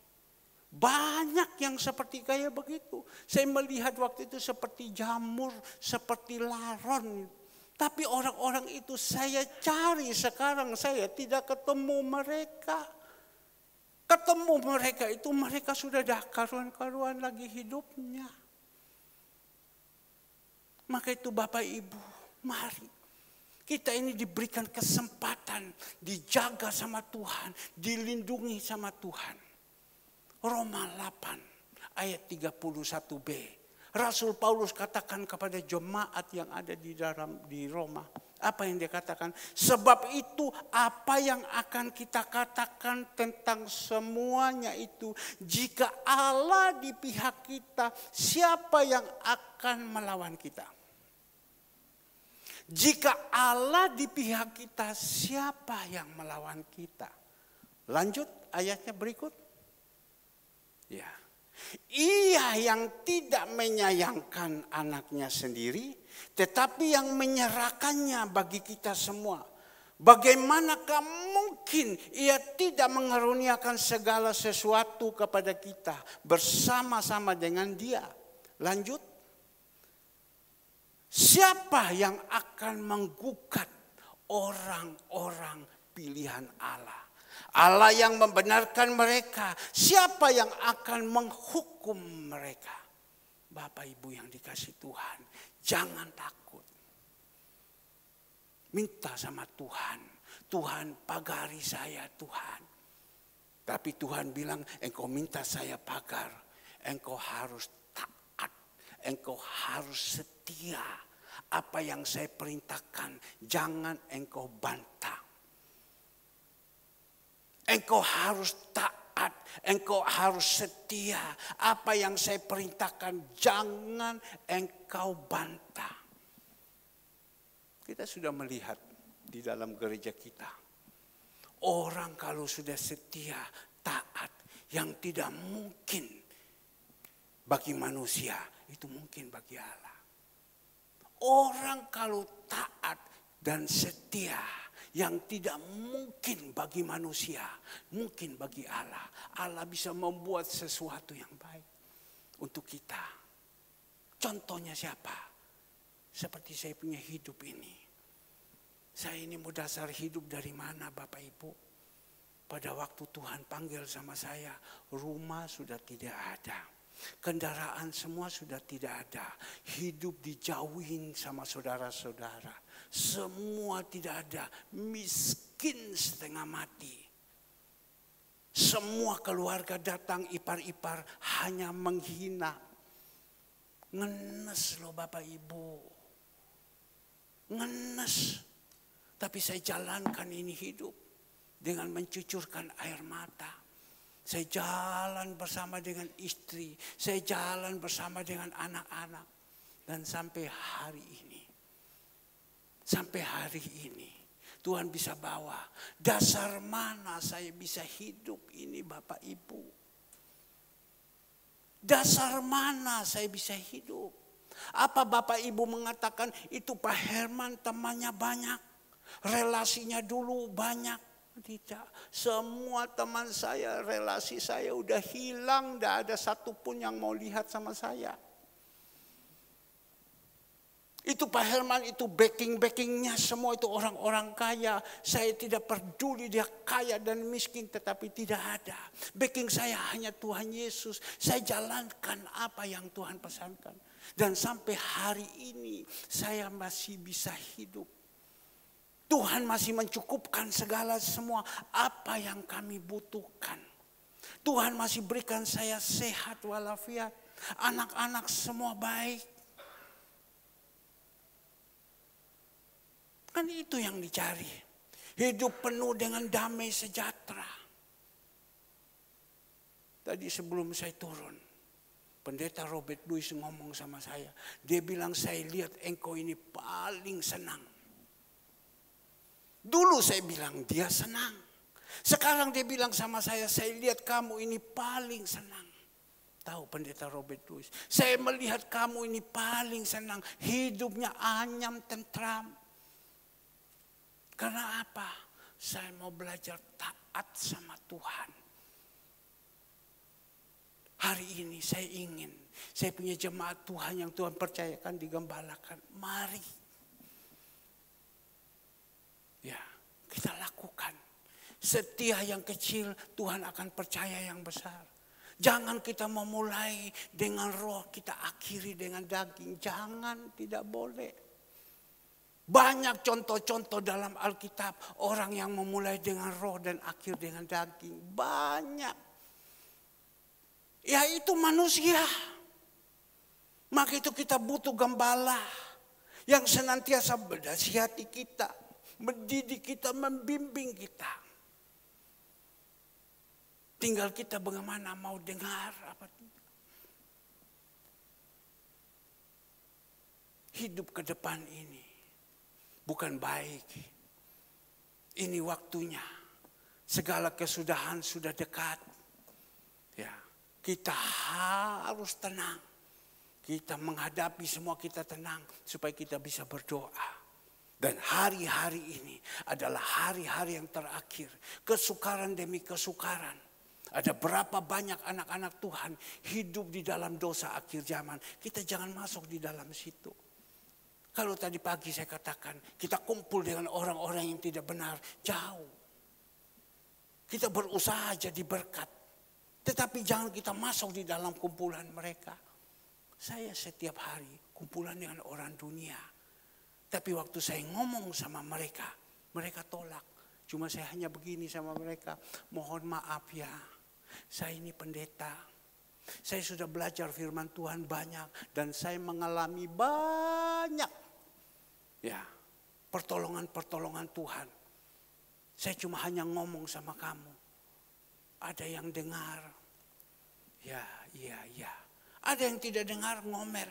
Banyak yang seperti kayak begitu. Saya melihat waktu itu seperti jamur, seperti laron. Tapi orang-orang itu saya cari sekarang, saya tidak ketemu mereka. Ketemu mereka itu mereka sudah dah karuan-karuan lagi hidupnya. Maka itu Bapak Ibu, mari. Kita ini diberikan kesempatan, dijaga sama Tuhan, dilindungi sama Tuhan. Roma 8 ayat 31b. Rasul Paulus katakan kepada jemaat yang ada di Roma. Apa yang dia katakan? Sebab itu apa yang akan kita katakan tentang semuanya itu. Jika Allah di pihak kita, siapa yang akan melawan kita? Jika Allah di pihak kita, siapa yang melawan kita? Lanjut ayatnya berikut. Ya. Ia yang tidak menyayangkan anaknya sendiri, tetapi yang menyerahkannya bagi kita semua. Bagaimanakah mungkin ia tidak mengaruniakan segala sesuatu kepada kita bersama-sama dengan dia? Lanjut. Siapa yang akan menggugat orang-orang pilihan Allah? Allah yang membenarkan mereka, siapa yang akan menghukum mereka? Bapak Ibu yang dikasih Tuhan, jangan takut. Minta sama Tuhan, Tuhan pagari saya Tuhan. Tapi Tuhan bilang, engkau minta saya pagar, engkau harus taat, engkau harus setia. Apa yang saya perintahkan, jangan engkau bantah. Engkau harus taat, engkau harus setia. Apa yang saya perintahkan, jangan engkau bantah. Kita sudah melihat di dalam gereja kita. Orang kalau sudah setia, taat, yang tidak mungkin bagi manusia, itu mungkin bagi Allah. Orang kalau taat dan setia, yang tidak mungkin bagi manusia, mungkin bagi Allah. Allah bisa membuat sesuatu yang baik untuk kita. Contohnya siapa? Seperti saya punya hidup ini. Saya ini mau dasar hidup dari mana Bapak Ibu? Pada waktu Tuhan panggil sama saya, rumah sudah tidak ada. Kendaraan semua sudah tidak ada. Hidup dijauhin sama saudara-saudara. Semua tidak ada. Miskin setengah mati. Semua keluarga datang ipar-ipar hanya menghina. Ngenes loh Bapak Ibu. Ngenes. Tapi saya jalankan ini hidup dengan mencucurkan air mata. Saya jalan bersama dengan istri. Saya jalan bersama dengan anak-anak. Dan sampai hari ini. Sampai hari ini. Tuhan bisa bawa. Dasar mana saya bisa hidup ini Bapak Ibu. Dasar mana saya bisa hidup. Apa Bapak Ibu mengatakan itu Pak Herman temannya banyak. Relasinya dulu banyak. Tidak. Semua teman saya, relasi saya udah hilang. Tidak ada satupun yang mau lihat sama saya. Itu Pak Herman, itu backing-backingnya semua itu orang-orang kaya. Saya tidak peduli dia kaya dan miskin, tetapi tidak ada. Backing saya hanya Tuhan Yesus. Saya jalankan apa yang Tuhan pesankan. Dan sampai hari ini saya masih bisa hidup. Tuhan masih mencukupkan segala semua apa yang kami butuhkan. Tuhan masih berikan saya sehat walafiat. Anak-anak semua baik. Kan itu yang dicari. Hidup penuh dengan damai sejahtera. Tadi sebelum saya turun, Pendeta Robert Louis ngomong sama saya. Dia bilang, saya lihat engkau ini paling senang. Dulu saya bilang dia senang. Sekarang dia bilang sama saya lihat kamu ini paling senang. Tahu Pendeta Robert Louis. Saya melihat kamu ini paling senang. Hidupnya anyam, tentram. Karena apa? Saya mau belajar taat sama Tuhan. Hari ini saya ingin. Saya punya jemaat Tuhan yang Tuhan percayakan digembalakan. Mari. Ya, kita lakukan. Setia yang kecil, Tuhan akan percaya yang besar. Jangan kita memulai dengan roh, kita akhiri dengan daging. Jangan, tidak boleh. Banyak contoh-contoh dalam Alkitab. Orang yang memulai dengan roh dan akhir dengan daging. Banyak. Ya itu manusia. Maka itu kita butuh gembala. Yang senantiasa bernasihati kita. Mendidik kita, membimbing kita. Tinggal kita bagaimana mau dengar apa tidak. Hidup ke depan ini. bukan baik. Ini waktunya. Segala kesudahan sudah dekat. Ya, kita harus tenang. Kita menghadapi semua, kita tenang supaya kita bisa berdoa. Dan hari-hari ini adalah hari-hari yang terakhir. Kesukaran demi kesukaran. Ada berapa banyak anak-anak Tuhan hidup di dalam dosa akhir zaman. Kita jangan masuk di dalam situ. Kalau tadi pagi saya katakan, kita kumpul dengan orang-orang yang tidak benar, jauh. Kita berusaha jadi berkat. Tetapi jangan kita masuk di dalam kumpulan mereka. Saya setiap hari kumpulan dengan orang dunia. Tapi waktu saya ngomong sama mereka, mereka tolak. Cuma saya hanya begini sama mereka, mohon maaf ya, saya ini pendeta. Saya sudah belajar firman Tuhan banyak dan saya mengalami banyak ya pertolongan-pertolongan Tuhan. Saya cuma hanya ngomong sama kamu. Ada yang dengar. Ya. Ada yang tidak dengar, ngomel.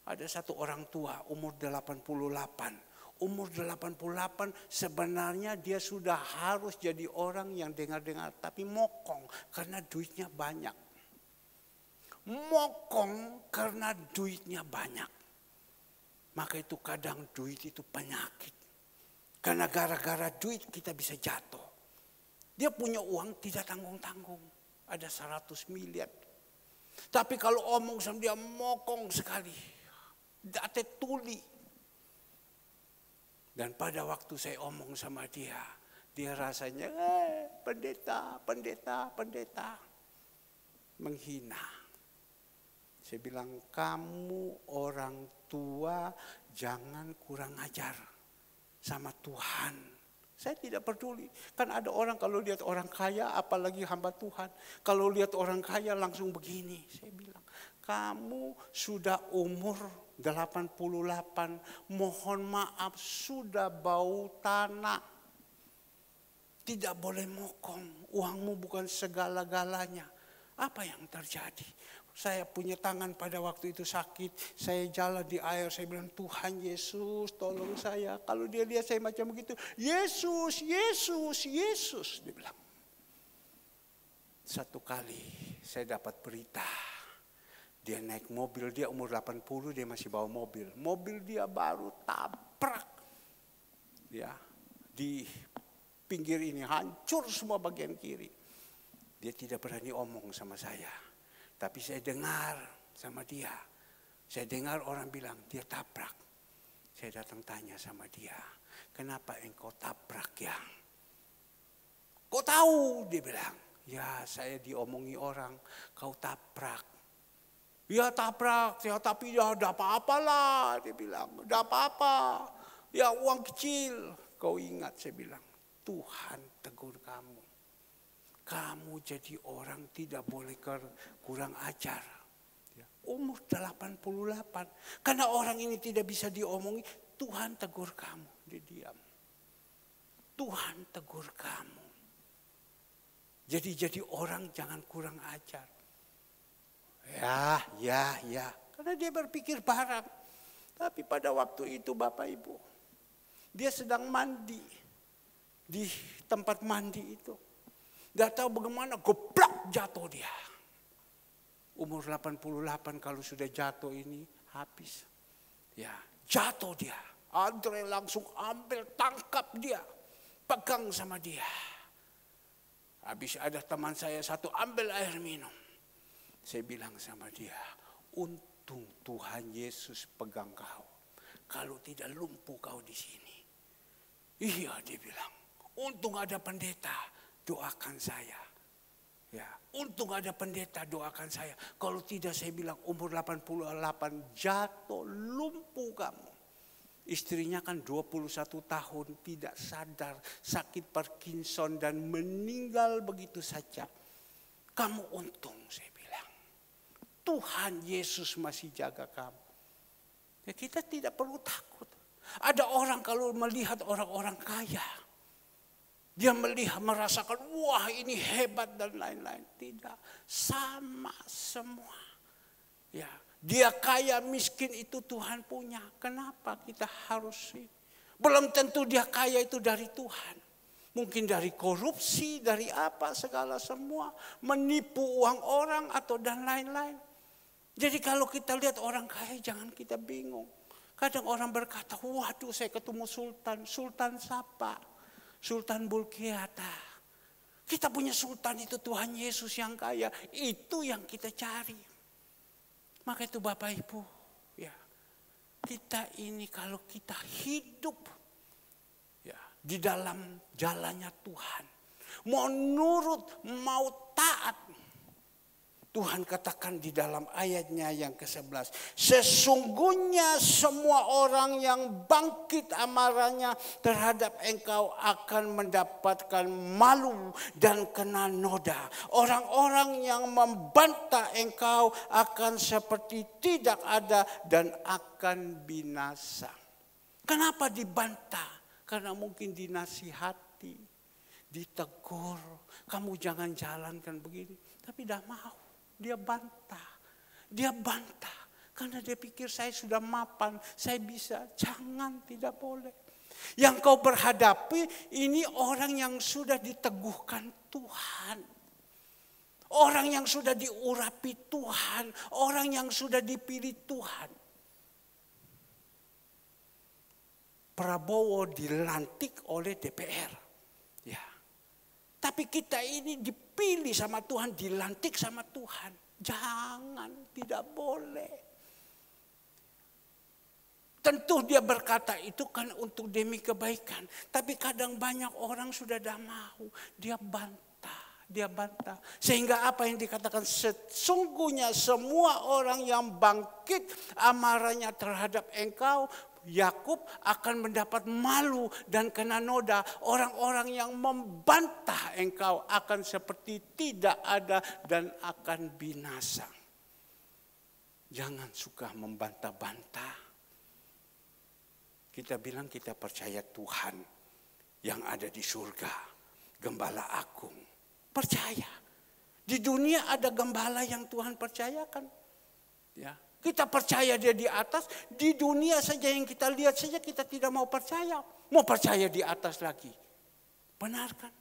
Ada satu orang tua umur 88. Umur 88 sebenarnya dia sudah harus jadi orang yang dengar-dengar. Tapi mokong karena duitnya banyak. Mokong karena duitnya banyak. Maka itu kadang duit itu penyakit. Karena gara-gara duit kita bisa jatuh. Dia punya uang tidak tanggung-tanggung. Ada 100 miliar. Tapi kalau omong sama dia mokong sekali. Date tuli. Dan pada waktu saya omong sama dia. Dia rasanya pendeta. Menghina. Saya bilang kamu orang tua jangan kurang ajar sama Tuhan. Saya tidak peduli. Kan ada orang kalau lihat orang kaya apalagi hamba Tuhan. Kalau lihat orang kaya langsung begini. Saya bilang kamu sudah umur 88. Mohon maaf sudah bau tanah. Tidak boleh mokong. Uangmu bukan segala-galanya. Apa yang terjadi? Saya punya tangan pada waktu itu sakit. Saya jalan di air. Saya bilang, Tuhan Yesus tolong saya. Kalau dia lihat saya macam begitu. Yesus. Dia bilang. Satu kali saya dapat berita. Dia naik mobil. Dia umur 80. Dia masih bawa mobil. Mobil dia baru tabrak. Ya, di pinggir ini hancur semua bagian kiri. Dia tidak berani omong sama saya. Tapi saya dengar sama dia. Saya dengar orang bilang dia tabrak. Saya datang tanya sama dia. Kenapa engkau tabrak ya? Kau tahu? Dia bilang. Ya saya diomongi orang. Kau tabrak. Ya tabrak. Ya tapi ya ada apa-apalah. Dia bilang. Ada apa-apa. Ya uang kecil. Kau ingat saya bilang. Tuhan tegur kamu. Kamu jadi orang tidak boleh kurang ajar. Umur 88. Karena orang ini tidak bisa diomongi. Tuhan tegur kamu. Dia diam. Tuhan tegur kamu. Jadi orang jangan kurang ajar. Ya. Karena dia berpikir barang. Tapi pada waktu itu Bapak Ibu. Dia sedang mandi. Di tempat mandi itu. Gak tahu bagaimana geblak jatuh dia. Umur 88 kalau sudah jatuh ini habis. Ya, jatuh dia. Andre langsung ambil, tangkap dia. Pegang sama dia. Habis ada teman saya satu ambil air minum. Saya bilang sama dia, untung Tuhan Yesus pegang kau. Kalau tidak lumpuh kau di sini. Iya dia bilang, untung ada pendeta. Doakan saya. Ya, untung ada pendeta doakan saya. Kalau tidak saya bilang umur 88 jatuh lumpuh kamu. Istrinya kan 21 tahun tidak sadar sakit Parkinson dan meninggal begitu saja. Kamu untung saya bilang. Tuhan Yesus masih jaga kamu. Ya, kita tidak perlu takut. Ada orang kalau melihat orang-orang kaya. Dia melihat, merasakan, wah ini hebat dan lain-lain. Tidak, sama semua. Ya, dia kaya miskin itu Tuhan punya. Kenapa kita harus Belum tentu dia kaya itu dari Tuhan. Mungkin dari korupsi, dari apa, segala semua. Menipu uang orang atau dan lain-lain. Jadi kalau kita lihat orang kaya jangan kita bingung. Kadang orang berkata, waduh saya ketemu sultan. Sultan siapa? Sultan Bulkiata. Kita punya sultan itu Tuhan Yesus yang kaya. Itu yang kita cari. Maka itu Bapak Ibu. Ya, kita ini kalau kita hidup ya, di dalam jalannya Tuhan. Mau nurut, mau taat. Tuhan katakan di dalam ayatnya yang ke-11. Sesungguhnya semua orang yang bangkit amarahnya terhadap engkau akan mendapatkan malu dan kena noda. Orang-orang yang membantah engkau akan seperti tidak ada dan akan binasa. Kenapa dibantah? Karena mungkin dinasihati, ditegur. Kamu jangan jalankan begini. Tapi tidak mau. Dia bantah. Dia bantah. Karena dia pikir saya sudah mapan. Saya bisa. Jangan, tidak boleh. Yang kau berhadapi ini orang yang sudah diteguhkan Tuhan. Orang yang sudah diurapi Tuhan. Orang yang sudah dipilih Tuhan. Prabowo dilantik oleh DPR. Ya. Tapi kita ini dipilih sama Tuhan, dilantik sama Tuhan. Jangan, tidak boleh. Tentu dia berkata itu kan untuk demi kebaikan. Tapi kadang banyak orang sudah tidak mau. Dia bantah. Sehingga apa yang dikatakan sesungguhnya semua orang yang bangkit amarahnya terhadap engkau. Yakub akan mendapat malu dan kena noda. Orang-orang yang membantah engkau akan seperti tidak ada dan akan binasa. Jangan suka membantah-bantah. Kita bilang kita percaya Tuhan yang ada di surga. Gembala agung. Percaya. Di dunia ada gembala yang Tuhan percayakan. Ya. Kita percaya dia di atas, di dunia saja yang kita lihat saja kita tidak mau percaya. Mau percaya di atas lagi. Benar kan?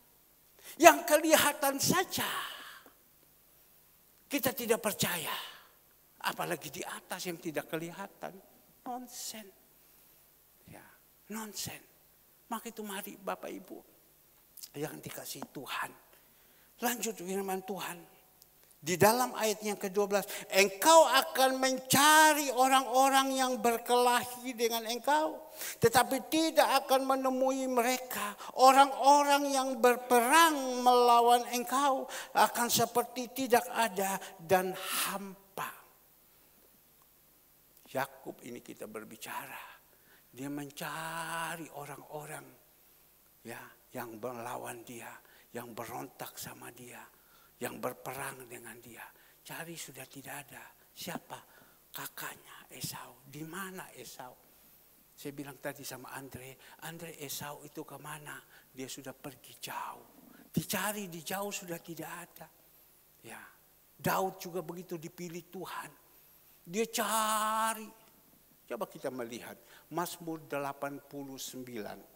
Yang kelihatan saja kita tidak percaya. Apalagi di atas yang tidak kelihatan. Nonsen. Ya, nonsen. Maka itu mari Bapak Ibu yang dikasih Tuhan. Lanjut firman Tuhan. Di dalam ayat yang ke-12, engkau akan mencari orang-orang yang berkelahi dengan engkau, tetapi tidak akan menemui mereka. Orang-orang yang berperang melawan engkau akan seperti tidak ada dan hampa. Yakub ini kita berbicara, dia mencari orang-orang ya yang melawan dia, yang berontak sama dia. Yang berperang dengan dia. Cari sudah tidak ada. Siapa? Kakaknya Esau. Di mana Esau? Saya bilang tadi sama Andre Esau itu kemana? Dia sudah pergi jauh. Dicari di jauh sudah tidak ada. Ya, Daud juga begitu dipilih Tuhan. Dia cari. Coba kita melihat. Mazmur 89.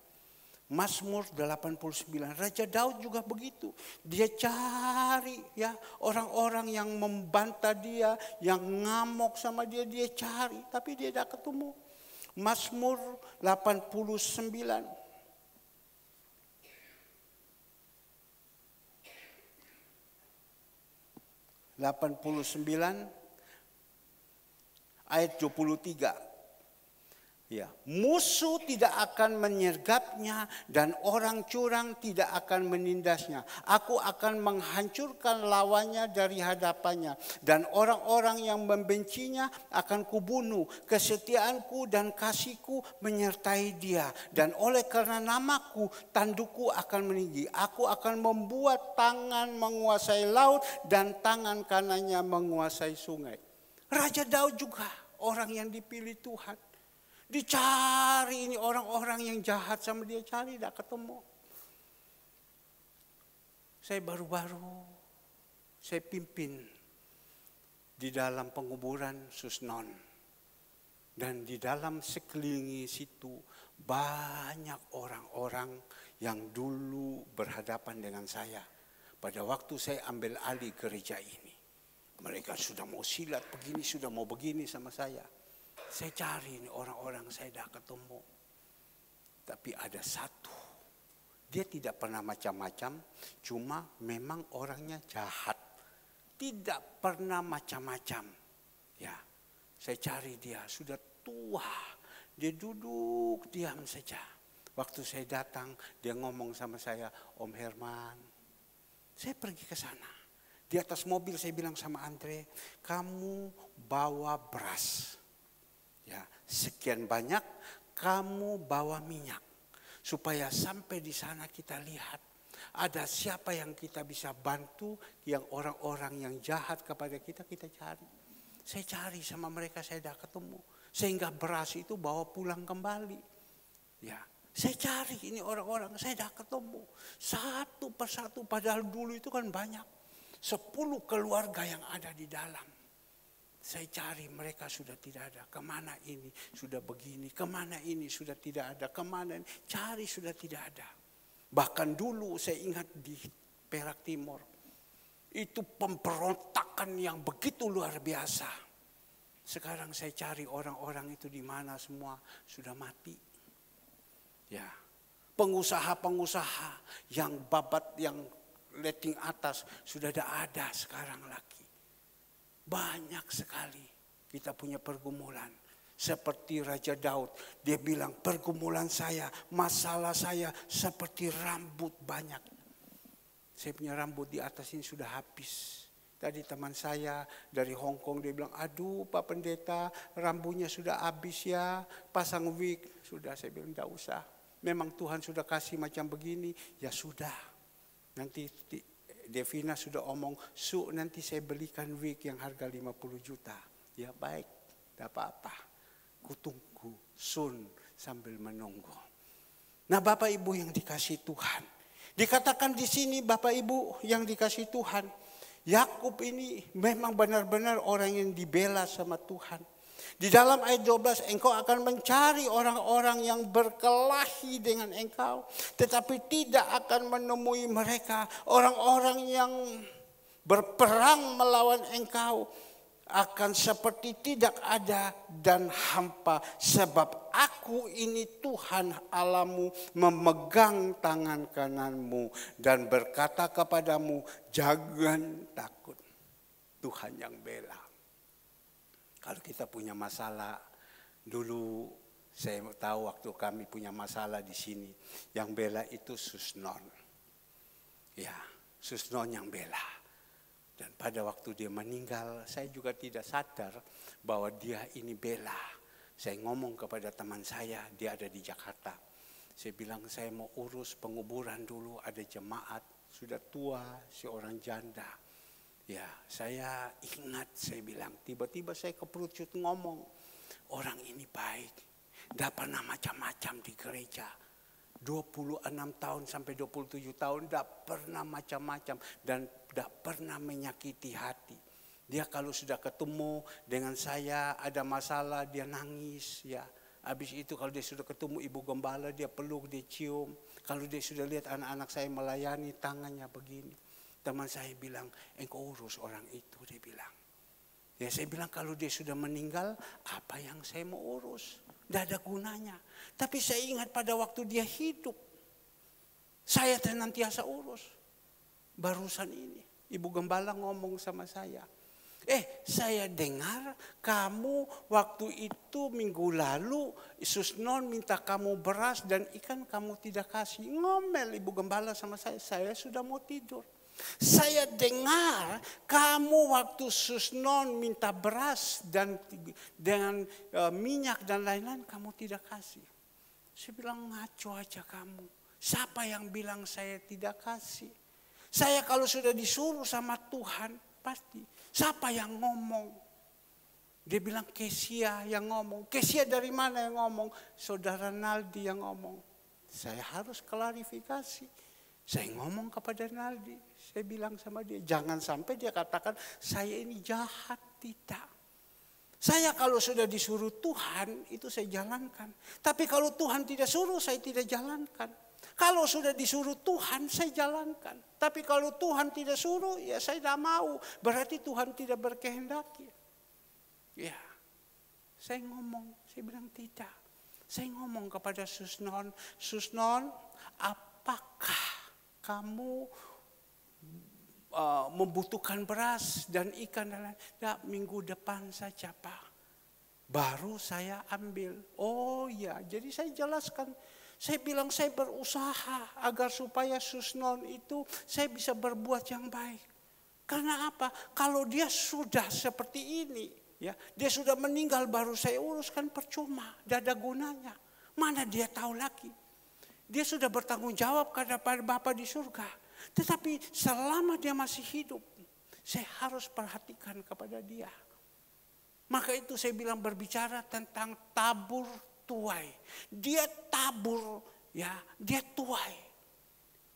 Mazmur 89. Raja Daud juga begitu. Dia cari ya orang-orang yang membantah dia, yang ngamuk sama dia, dia cari. Tapi dia tidak ketemu. Mazmur 89. Ayat 23. Ya, musuh tidak akan menyergapnya dan orang curang tidak akan menindasnya. Aku akan menghancurkan lawannya dari hadapannya dan orang-orang yang membencinya akan kubunuh. Kesetiaanku dan kasihku menyertai dia dan oleh karena namaku tandukku akan meninggi. Aku akan membuat tangan menguasai laut dan tangan kanannya menguasai sungai. Raja Daud juga orang yang dipilih Tuhan. Dicari ini orang-orang yang jahat sama dia, cari tidak ketemu. Saya pimpin di dalam penguburan Susnon. Dan di dalam sekeliling situ banyak orang-orang yang dulu berhadapan dengan saya. Pada waktu saya ambil alih gereja ini. Mereka sudah mau silat begini, sudah mau begini sama saya. Saya cari ini orang-orang, saya dah ketemu. Tapi ada satu. Dia tidak pernah macam-macam, cuma memang orangnya jahat. Tidak pernah macam-macam. Ya, saya cari dia, sudah tua. Dia duduk diam saja. Waktu saya datang, dia ngomong sama saya, Om Herman. Saya pergi ke sana. Di atas mobil saya bilang sama Andre, kamu bawa beras. Ya, sekian banyak, kamu bawa minyak. Supaya sampai di sana kita lihat ada siapa yang kita bisa bantu, yang orang-orang yang jahat kepada kita, kita cari. Saya cari sama mereka, saya dah ketemu. Sehingga beras itu bawa pulang kembali. Ya, saya cari ini orang-orang, saya dah ketemu. Satu persatu, padahal dulu itu kan banyak. 10 keluarga yang ada di dalam. Saya cari, mereka sudah tidak ada. Kemana ini sudah begini, kemana ini sudah tidak ada, kemana ini. Cari sudah tidak ada. Bahkan dulu saya ingat di Perak Timur. Itu pemberontakan yang begitu luar biasa. Sekarang saya cari orang-orang itu di mana semua sudah mati. Ya, pengusaha-pengusaha yang babat, yang letting atas sudah tidak ada sekarang lagi. Banyak sekali kita punya pergumulan. Seperti Raja Daud, dia bilang pergumulan saya, masalah saya seperti rambut banyak. Saya punya rambut di atas ini sudah habis. Tadi teman saya dari Hong Kong dia bilang, aduh Pak Pendeta rambutnya sudah habis ya, pasang wig. Sudah, saya bilang tidak usah. Memang Tuhan sudah kasih macam begini, ya sudah. Nanti Devina sudah omong, nanti saya belikan wig yang harga 50 juta. Ya baik, tidak apa-apa. Kutunggu, sambil menunggu. Nah Bapak Ibu yang dikasih Tuhan. Dikatakan di sini Bapak Ibu yang dikasih Tuhan. Yakub ini memang benar-benar orang yang dibela sama Tuhan. Di dalam ayat 12, engkau akan mencari orang-orang yang berkelahi dengan engkau. Tetapi tidak akan menemui mereka. Orang-orang yang berperang melawan engkau akan seperti tidak ada dan hampa. Sebab aku ini Tuhan Allahmu memegang tangan kananmu dan berkata kepadamu, jangan takut. Tuhan yang bela. Kalau kita punya masalah, dulu saya tahu waktu kami punya masalah di sini, yang bela itu Susnon. Ya, Susnon yang bela. Dan pada waktu dia meninggal, saya juga tidak sadar bahwa dia ini bela. Saya ngomong kepada teman saya, dia ada di Jakarta. Saya bilang saya mau urus penguburan dulu, ada jemaat, sudah tua, seorang janda. Ya, saya ingat, saya bilang, tiba-tiba saya keperucut ngomong, orang ini baik, tidak pernah macam-macam di gereja. 26 tahun sampai 27 tahun tidak pernah macam-macam dan tidak pernah menyakiti hati. Dia kalau sudah ketemu dengan saya ada masalah dia nangis ya. Habis itu kalau dia sudah ketemu ibu gembala dia peluk, dia cium. Kalau dia sudah lihat anak-anak saya melayani tangannya begini. Teman saya bilang, engkau urus orang itu, dia bilang. Ya saya bilang kalau dia sudah meninggal, apa yang saya mau urus? Tidak ada gunanya. Tapi saya ingat pada waktu dia hidup, saya senantiasa urus. Barusan ini, ibu gembala ngomong sama saya. Saya dengar kamu waktu itu minggu lalu, Susnon minta kamu beras dan ikan kamu tidak kasih. Ngomel ibu gembala sama saya sudah mau tidur. Saya dengar kamu waktu Susnon minta beras dan dengan minyak dan lain-lain kamu tidak kasih. Saya bilang ngaco aja kamu. Siapa yang bilang saya tidak kasih? Saya kalau sudah disuruh sama Tuhan pasti. Siapa yang ngomong? Dia bilang Kesia yang ngomong. Kesia dari mana yang ngomong? Saudara Naldi yang ngomong. Saya harus klarifikasi. Saya ngomong kepada Naldi, saya bilang sama dia, jangan sampai dia katakan saya ini jahat, tidak. Saya kalau sudah disuruh Tuhan, itu saya jalankan. Tapi kalau Tuhan tidak suruh, saya tidak jalankan. Kalau sudah disuruh Tuhan, saya jalankan. Tapi kalau Tuhan tidak suruh, ya saya tidak mau. Berarti Tuhan tidak berkehendaki. Ya, saya ngomong, saya bilang tidak. Saya ngomong kepada Susnon, Susnon, apakah kamu membutuhkan beras dan ikan dan lain? Ya, minggu depan saja Pak. Baru saya ambil. Oh ya, jadi saya jelaskan. Saya bilang saya berusaha agar supaya Susnon itu saya bisa berbuat yang baik. Karena apa? Kalau dia sudah seperti ini, ya, dia sudah meninggal baru saya uruskan percuma, tidak ada gunanya. Mana dia tahu lagi? Dia sudah bertanggung jawab kepada Bapa di surga. Tetapi selama dia masih hidup, saya harus perhatikan kepada dia. Maka itu saya bilang berbicara tentang tabur tuai. Dia tabur, ya, dia tuai.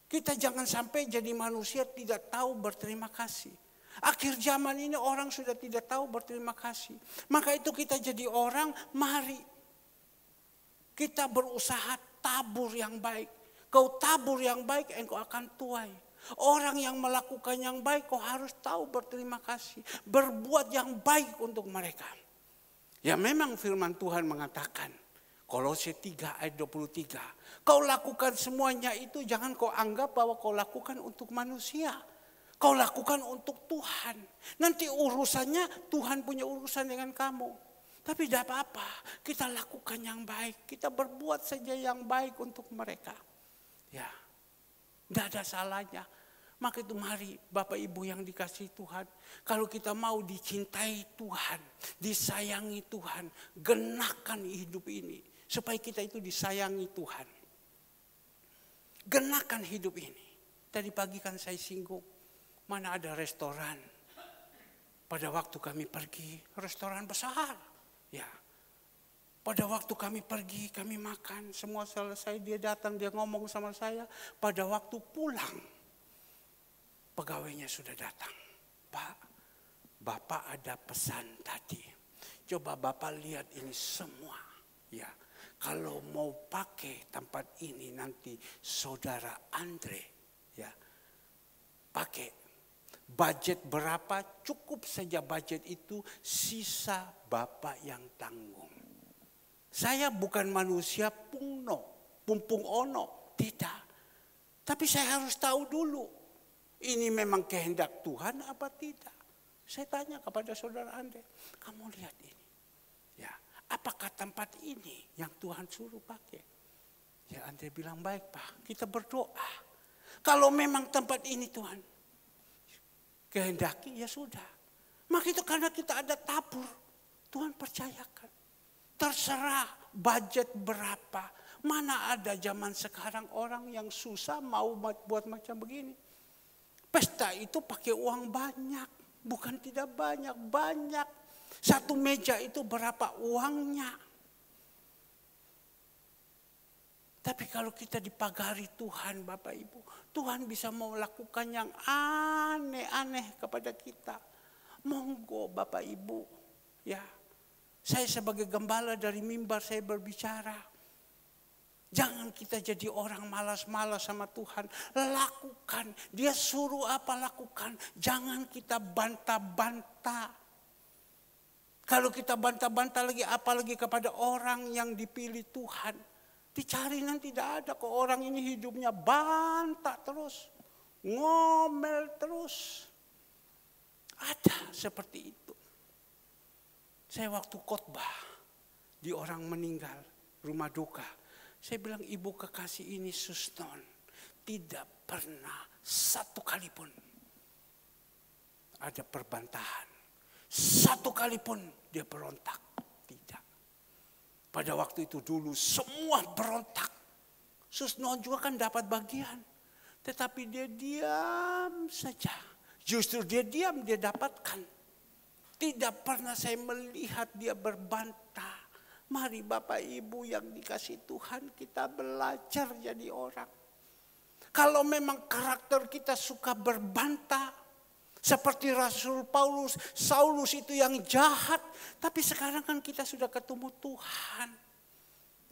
Kita jangan sampai jadi manusia tidak tahu berterima kasih. Akhir zaman ini orang sudah tidak tahu berterima kasih. Maka itu kita jadi orang, mari kita berusaha tabur yang baik. Kau tabur yang baik, engkau akan tuai. Orang yang melakukan yang baik, kau harus tahu berterima kasih. Berbuat yang baik untuk mereka. Ya memang firman Tuhan mengatakan, Kolose 3 ayat 23. Kau lakukan semuanya itu, jangan kau anggap bahwa kau lakukan untuk manusia. Kau lakukan untuk Tuhan. Nanti urusannya, Tuhan punya urusan dengan kamu. Tapi tidak apa-apa, kita lakukan yang baik. Kita berbuat saja yang baik untuk mereka. Ya, tidak ada salahnya. Maka itu mari Bapak Ibu yang dikasihi Tuhan. Kalau kita mau dicintai Tuhan, disayangi Tuhan, genakan hidup ini. Supaya kita itu disayangi Tuhan. Genakan hidup ini. Tadi pagi kan saya singgung, mana ada restoran. Pada waktu kami pergi, restoran besar. Ya. Pada waktu kami pergi, kami makan, semua selesai, dia datang, dia ngomong sama saya. Pada waktu pulang, pegawainya sudah datang. Pak, Bapak ada pesan tadi. Coba Bapak lihat ini semua. Ya, kalau mau pakai tempat ini nanti saudara Andre, ya, pakai. Budget berapa? Cukup saja budget itu, sisa Bapak yang tanggung. Saya bukan manusia pumpung ono, tidak. Tapi saya harus tahu dulu, ini memang kehendak Tuhan apa tidak. Saya tanya kepada saudara Andre, kamu lihat ini. Ya, apakah tempat ini yang Tuhan suruh pakai? Ya, Andre bilang baik Pak, kita berdoa. Kalau memang tempat ini Tuhan kehendaki, ya sudah. Maka itu karena kita ada tabur, Tuhan percayakan. Terserah budget berapa. Mana ada zaman sekarang orang yang susah mau buat macam begini. Pesta itu pakai uang banyak. Bukan tidak banyak, banyak. Satu meja itu berapa uangnya. Tapi kalau kita dipagari Tuhan Bapak Ibu, Tuhan bisa melakukan yang aneh-aneh kepada kita. Monggo Bapak Ibu, ya. Saya sebagai gembala dari mimbar saya berbicara. Jangan kita jadi orang malas-malas sama Tuhan. Lakukan, dia suruh apa lakukan. Jangan kita bantah-bantah. Kalau kita bantah-bantah lagi, apalagi kepada orang yang dipilih Tuhan. Dicari nanti tidak ada kok, orang ini hidupnya bantah terus. Ngomel terus. Ada seperti itu. Saya waktu khotbah di orang meninggal, rumah duka. Saya bilang ibu kekasih ini Susnon tidak pernah satu kali pun ada perbantahan. Satu kali pun dia berontak. Tidak. Pada waktu itu dulu semua berontak. Susnon juga kan dapat bagian. Tetapi dia diam saja. Justru dia diam, dia dapatkan. Tidak pernah saya melihat dia berbantah. Mari Bapak Ibu yang dikasih Tuhan, kita belajar jadi orang. Kalau memang karakter kita suka berbantah, Seperti Rasul Paulus, Saulus itu yang jahat. Tapi sekarang kan kita sudah ketemu Tuhan.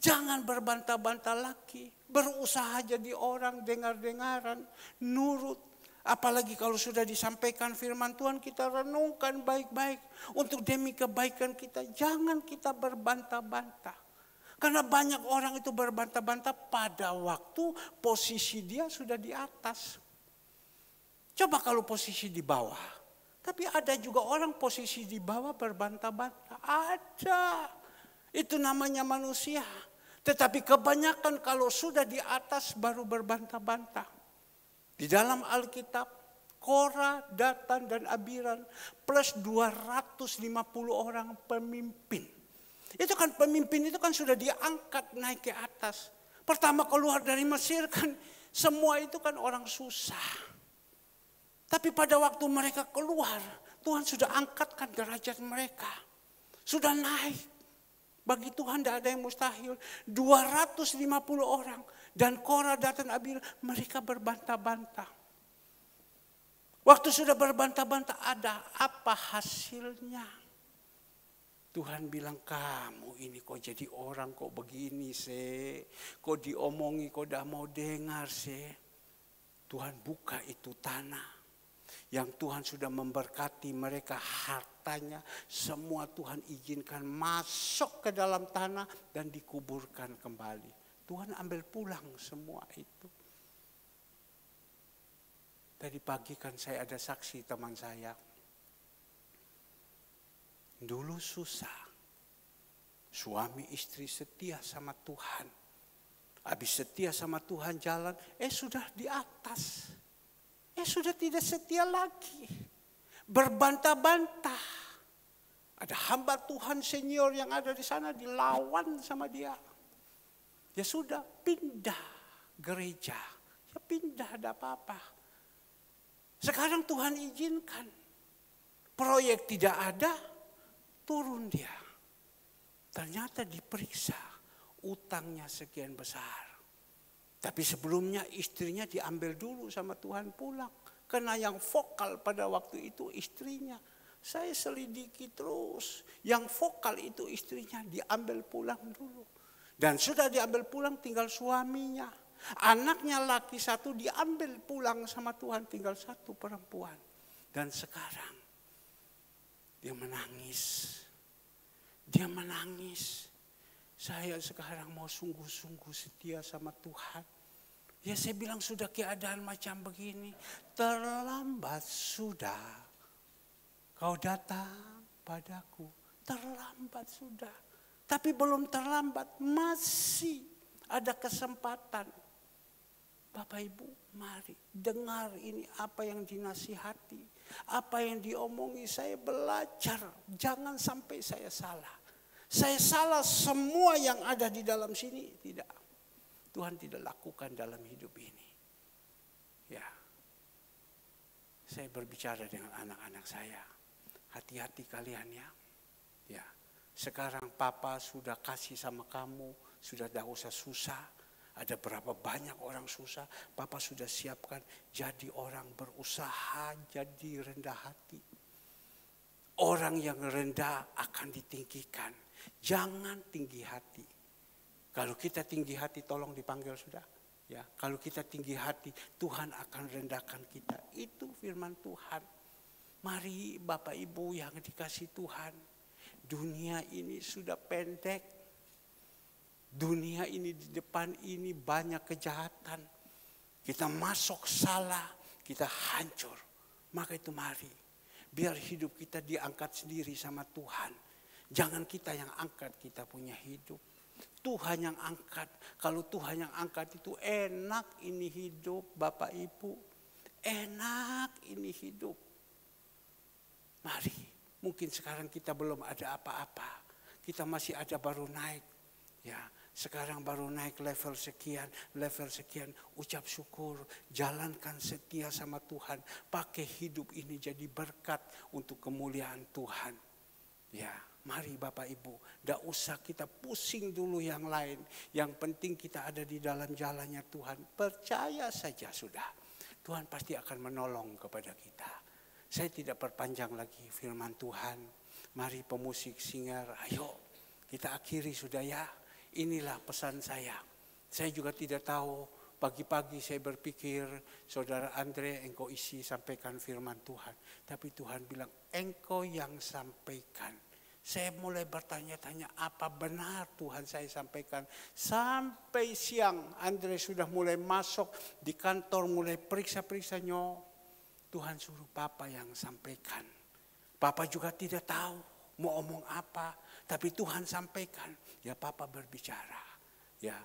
Jangan berbantah-bantah lagi. Berusaha jadi orang, dengar-dengaran, nurut. Apalagi kalau sudah disampaikan firman Tuhan, kita renungkan baik-baik. Untuk demi kebaikan kita, jangan kita berbantah-bantah. Karena banyak orang itu berbantah-bantah pada waktu posisi dia sudah di atas. Coba kalau posisi di bawah. Tapi ada juga orang posisi di bawah berbantah-bantah. Ada. Itu namanya manusia. Tetapi kebanyakan kalau sudah di atas baru berbantah-bantah. Di dalam Alkitab, Korah, Datan, dan Abiram plus 250 orang pemimpin. Itu kan pemimpin itu kan sudah diangkat naik ke atas. Pertama keluar dari Mesir kan semua itu kan orang susah. Tapi pada waktu mereka keluar, Tuhan sudah angkatkan derajat mereka. Sudah naik. Bagi Tuhan tidak ada yang mustahil. 250 orang. Dan Korah, Datan, Abiram, mereka berbantah-bantah. Waktu sudah berbantah-bantah, ada apa hasilnya? Tuhan bilang, kamu ini kok jadi orang kok begini sih. Kok diomongi, kok tidak mau dengar sih. Tuhan buka itu tanah. Yang Tuhan sudah memberkati mereka hartanya. Semua Tuhan izinkan masuk ke dalam tanah dan dikuburkan kembali. Tuhan ambil pulang semua itu. Tadi pagi kan saya ada saksi teman saya. Dulu susah. Suami istri setia sama Tuhan. Habis setia sama Tuhan jalan, sudah di atas. Sudah tidak setia lagi. Berbantah-bantah. Ada hamba Tuhan senior yang ada di sana dilawan sama dia. Ya sudah pindah gereja. Ya pindah ada apa-apa. Sekarang Tuhan izinkan. Proyek tidak ada, turun dia. Ternyata diperiksa. Utangnya sekian besar. Tapi sebelumnya istrinya diambil dulu sama Tuhan pulang. Karena yang vokal pada waktu itu istrinya. Saya selidiki terus. Yang vokal itu istrinya diambil pulang dulu. Dan sudah diambil pulang tinggal suaminya. Anaknya laki satu diambil pulang sama Tuhan tinggal satu perempuan. Dan sekarang dia menangis. Dia menangis. Saya sekarang mau sungguh-sungguh setia sama Tuhan. Ya saya bilang sudah keadaan macam begini. Terlambat sudah. Kau datang padaku. Terlambat sudah. Tapi belum terlambat. Masih ada kesempatan. Bapak Ibu mari dengar ini apa yang dinasihati. Apa yang diomongi saya belajar. Jangan sampai saya salah. Saya salah semua yang ada di dalam sini. Tidak. Tuhan tidak lakukan dalam hidup ini. Ya. Saya berbicara dengan anak-anak saya. Hati-hati kalian ya. Ya. Sekarang papa sudah kasih sama kamu. Sudah tidak usah susah. Ada berapa banyak orang susah. Papa sudah siapkan jadi orang berusaha. Jadi rendah hati. Orang yang rendah akan ditinggikan. Jangan tinggi hati. Kalau kita tinggi hati tolong dipanggil sudah. Ya, kalau kita tinggi hati Tuhan akan rendahkan kita. Itu firman Tuhan. Mari Bapak Ibu yang dikasih Tuhan. Dunia ini sudah pendek. Dunia ini di depan ini banyak kejahatan. Kita masuk salah, kita hancur. Maka itu mari. Biar hidup kita diangkat sendiri sama Tuhan. Jangan kita yang angkat kita punya hidup. Tuhan yang angkat. Kalau Tuhan yang angkat itu enak ini hidup Bapak Ibu. Enak ini hidup. Mari. Mungkin sekarang kita belum ada apa-apa. Kita masih ada baru naik. Ya, sekarang baru naik level sekian. Ucap syukur. Jalankan setia sama Tuhan. Pakai hidup ini jadi berkat untuk kemuliaan Tuhan. Ya. Mari Bapak Ibu, tidak usah kita pusing dulu yang lain. Yang penting kita ada di dalam jalannya Tuhan. Percaya saja sudah. Tuhan pasti akan menolong kepada kita. Saya tidak perpanjang lagi firman Tuhan. Mari pemusik, singer, ayo kita akhiri sudah ya. Inilah pesan saya. Saya juga tidak tahu, pagi-pagi saya berpikir, Saudara Andre, engkau isi sampaikan firman Tuhan. Tapi Tuhan bilang, engkau yang sampaikan. Saya mulai bertanya-tanya, apa benar Tuhan saya sampaikan. Sampai siang, Andre sudah mulai masuk di kantor, mulai periksa-periksa. Tuhan suruh Papa yang sampaikan. Papa juga tidak tahu mau omong apa. Tapi Tuhan sampaikan. Ya Papa berbicara. Ya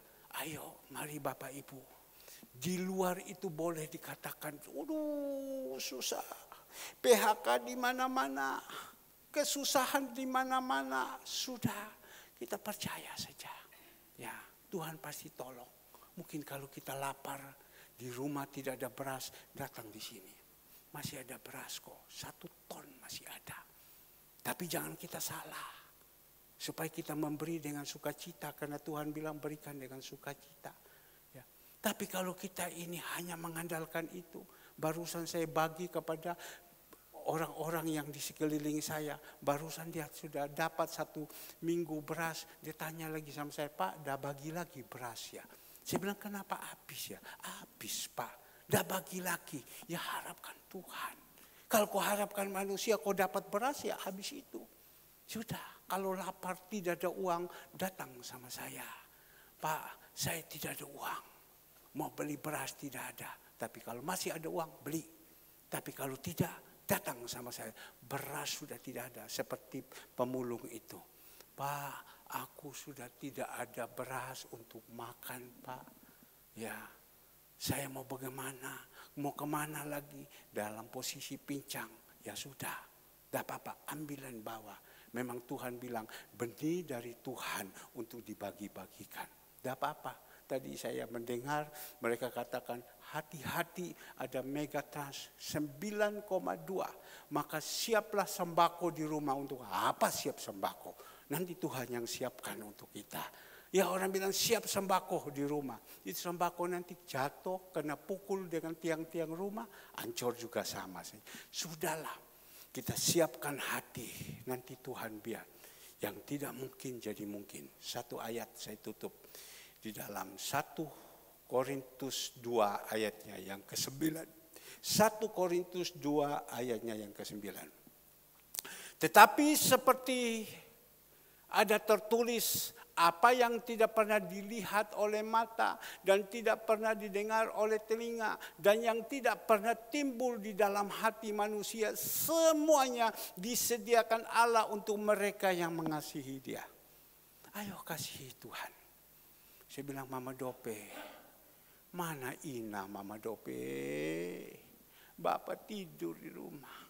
ayo mari Bapak Ibu. Di luar itu boleh dikatakan, aduh susah. PHK di mana-mana. Kesusahan di mana-mana. Sudah kita percaya saja. Ya Tuhan pasti tolong. Mungkin kalau kita lapar, di rumah tidak ada beras, datang di sini. Masih ada beras kok, 1 ton masih ada. Tapi jangan kita salah. Supaya kita memberi dengan sukacita, karena Tuhan bilang berikan dengan sukacita. Ya. Tapi kalau kita ini hanya mengandalkan itu, barusan saya bagi kepada orang-orang yang di sekeliling saya, barusan dia sudah dapat 1 minggu beras, dia tanya lagi sama saya, Pak, dah bagi lagi beras ya. Saya bilang kenapa habis ya? Habis Pak. Dah bagi lagi, ya harapkan Tuhan. Kalau kau harapkan manusia, kau dapat beras ya habis itu. Sudah, kalau lapar tidak ada uang, datang sama saya. Pak, saya tidak ada uang. Mau beli beras tidak ada. Tapi kalau masih ada uang, beli. Tapi kalau tidak, datang sama saya. Beras sudah tidak ada, seperti pemulung itu. Pak, aku sudah tidak ada beras untuk makan Pak. Ya. Saya mau bagaimana, mau kemana lagi, dalam posisi pincang. Ya sudah, tidak apa-apa, ambil dan bawa. Memang Tuhan bilang, benih dari Tuhan untuk dibagi-bagikan. Tidak apa-apa, tadi saya mendengar mereka katakan, hati-hati ada Megatrans 9,2. Maka siaplah sembako di rumah untuk apa siap sembako. Nanti Tuhan yang siapkan untuk kita. Ya orang bilang siap sembako di rumah. Itu sembako nanti jatuh, kena pukul dengan tiang-tiang rumah, hancur juga sama. Sudahlah, kita siapkan hati, nanti Tuhan biar. Yang tidak mungkin jadi mungkin. 1 ayat saya tutup. Di dalam 1 Korintus 2 ayatnya yang ke-9. 1 Korintus 2 ayatnya yang ke-9. Tetapi seperti ada tertulis, apa yang tidak pernah dilihat oleh mata dan tidak pernah didengar oleh telinga dan yang tidak pernah timbul di dalam hati manusia, semuanya disediakan Allah untuk mereka yang mengasihi Dia. Ayo kasihi Tuhan. Saya bilang Mama Dope, mana Ina Mama Dope? Bapak tidur di rumah.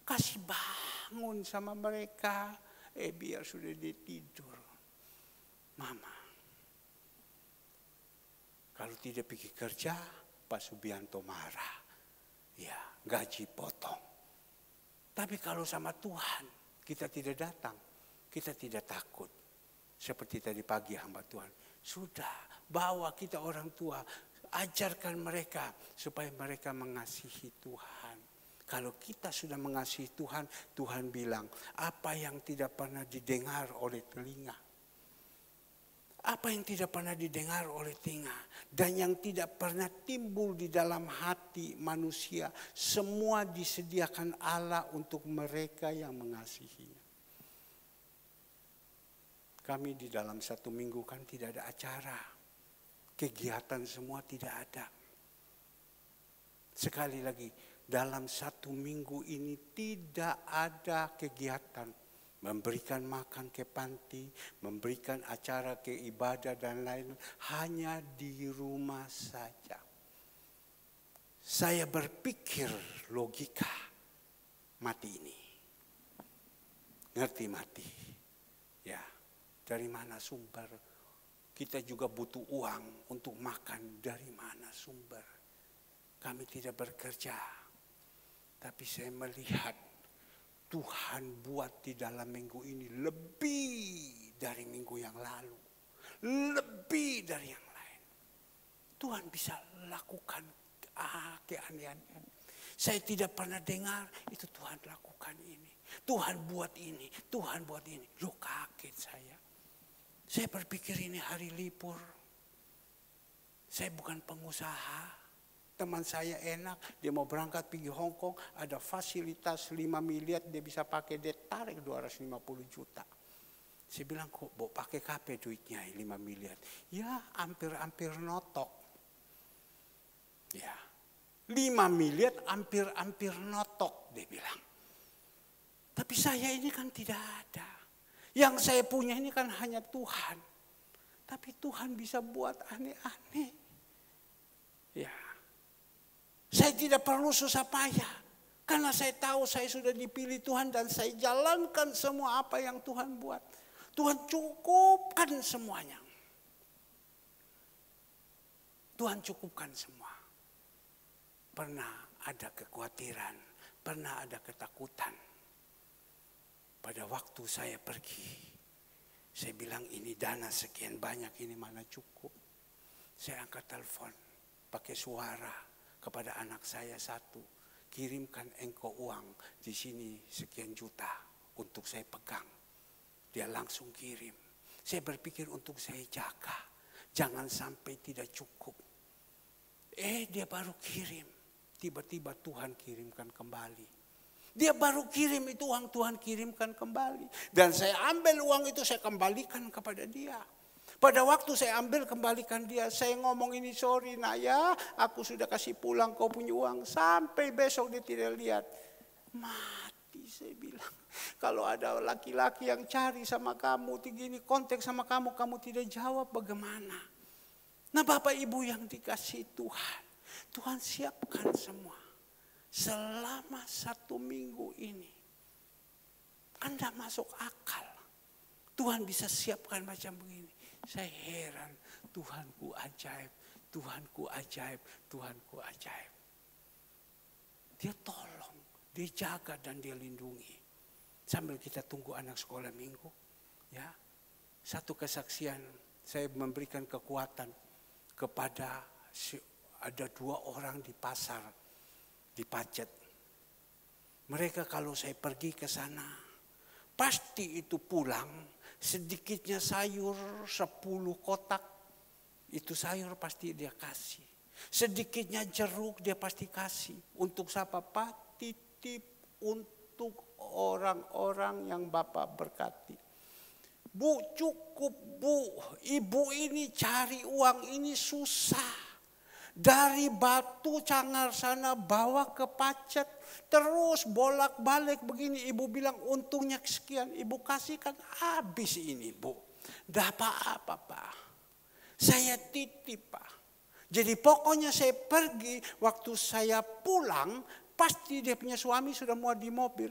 Kasih bangun sama mereka. Biar sudah dia tidur. Mama, kalau tidak pergi kerja, Pak Subianto marah. Ya, gaji potong. Tapi kalau sama Tuhan, kita tidak datang, kita tidak takut. Seperti tadi pagi hamba Tuhan. Sudah, bawa kita orang tua, ajarkan mereka supaya mereka mengasihi Tuhan. Kalau kita sudah mengasihi Tuhan, Tuhan bilang, apa yang tidak pernah didengar oleh telinga. Apa yang tidak pernah didengar oleh telinga dan yang tidak pernah timbul di dalam hati manusia, semua disediakan Allah untuk mereka yang mengasihinya. Kami di dalam 1 minggu kan tidak ada acara, kegiatan semua tidak ada. Sekali lagi, dalam 1 minggu ini tidak ada kegiatan. Memberikan makan ke panti, memberikan acara ke ibadah dan lain, hanya di rumah saja. Saya berpikir logika mati ini. Ngerti mati? Ya, dari mana sumber? Kita juga butuh uang untuk makan, dari mana sumber? Kami tidak bekerja, tapi saya melihat Tuhan buat di dalam minggu ini lebih dari minggu yang lalu. Lebih dari yang lain. Tuhan bisa lakukan keanehan. Saya tidak pernah dengar itu Tuhan lakukan ini. Tuhan buat ini, Tuhan buat ini. Loh, kaget saya. Saya berpikir ini hari libur. Saya bukan pengusaha. Teman saya enak, dia mau berangkat pergi Hong Kong, ada fasilitas 5 miliar, dia bisa pakai, dia tarik 250 juta. Saya bilang, kok mau pakai KP duitnya 5 miliar? Ya, hampir-hampir notok. Ya, 5 miliar hampir-hampir notok, dia bilang. Tapi saya ini kan tidak ada. Yang saya punya ini kan hanya Tuhan. Tapi Tuhan bisa buat aneh-aneh. Ya. Saya tidak perlu susah payah. Karena saya tahu saya sudah dipilih Tuhan dan saya jalankan semua apa yang Tuhan buat. Tuhan cukupkan semuanya. Tuhan cukupkan semua. Pernah ada kekhawatiran, pernah ada ketakutan. Pada waktu saya pergi, saya bilang ini dana sekian banyak, ini mana cukup. Saya angkat telepon, pakai suara kepada anak saya satu. Kirimkan engkau uang di sini sekian juta untuk saya pegang. Dia langsung kirim. Saya berpikir untuk saya jaga. Jangan sampai tidak cukup. Dia baru kirim. Tiba-tiba Tuhan kirimkan kembali. Dia baru kirim itu uang, Tuhan kirimkan kembali. Dan saya ambil uang itu, saya kembalikan kepada dia. Pada waktu saya ambil kembalikan dia, saya ngomong ini, sorry Naya, aku sudah kasih pulang kau punya uang. Sampai besok dia tidak lihat. Mati saya bilang. Kalau ada laki-laki yang cari sama kamu, tinggi kontak sama kamu, kamu tidak jawab bagaimana? Nah Bapak Ibu yang dikasih Tuhan, Tuhan siapkan semua. Selama 1 minggu ini, Anda masuk akal. Tuhan bisa siapkan macam begini. Saya heran, Tuhanku ajaib, Tuhanku ajaib, Tuhanku ajaib. Dia tolong, dia jaga dan dia lindungi. Sambil kita tunggu anak sekolah minggu. Ya, satu kesaksian, saya memberikan kekuatan kepada ada 2 orang di pasar, di Pacet. Mereka kalau saya pergi ke sana, pasti itu pulang, sedikitnya sayur 10 kotak, itu sayur pasti dia kasih. Sedikitnya jeruk dia pasti kasih. Untuk siapa Pak? Titip untuk orang-orang yang Bapak berkati. Bu, cukup Bu, ibu ini cari uang ini susah. Dari Batu Cangar sana bawa ke Pacet. Terus bolak-balik begini. Ibu bilang untungnya sekian. Ibu kasihkan habis ini Bu. Dah apa-apa Pak. Saya titip Pak. Jadi pokoknya saya pergi. Waktu saya pulang. Pasti dia punya suami sudah muat di mobil.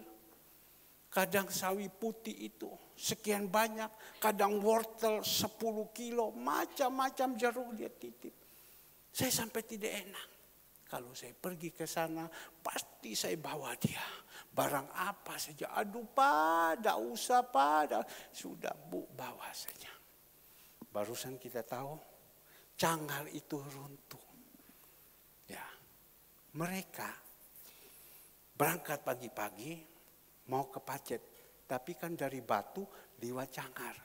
Kadang sawi putih itu sekian banyak. Kadang wortel 10 kilo. Macam-macam jeruk dia titip. Saya sampai tidak enak. Kalau saya pergi ke sana, pasti saya bawa dia. Barang apa saja. Aduh Pak, tidak usah Pak. Sudah Bu, bawa saja. Barusan kita tahu, Cangar itu runtuh. Ya, mereka berangkat pagi-pagi, mau ke Pacet. Tapi kan dari Batu, lewat Cangar.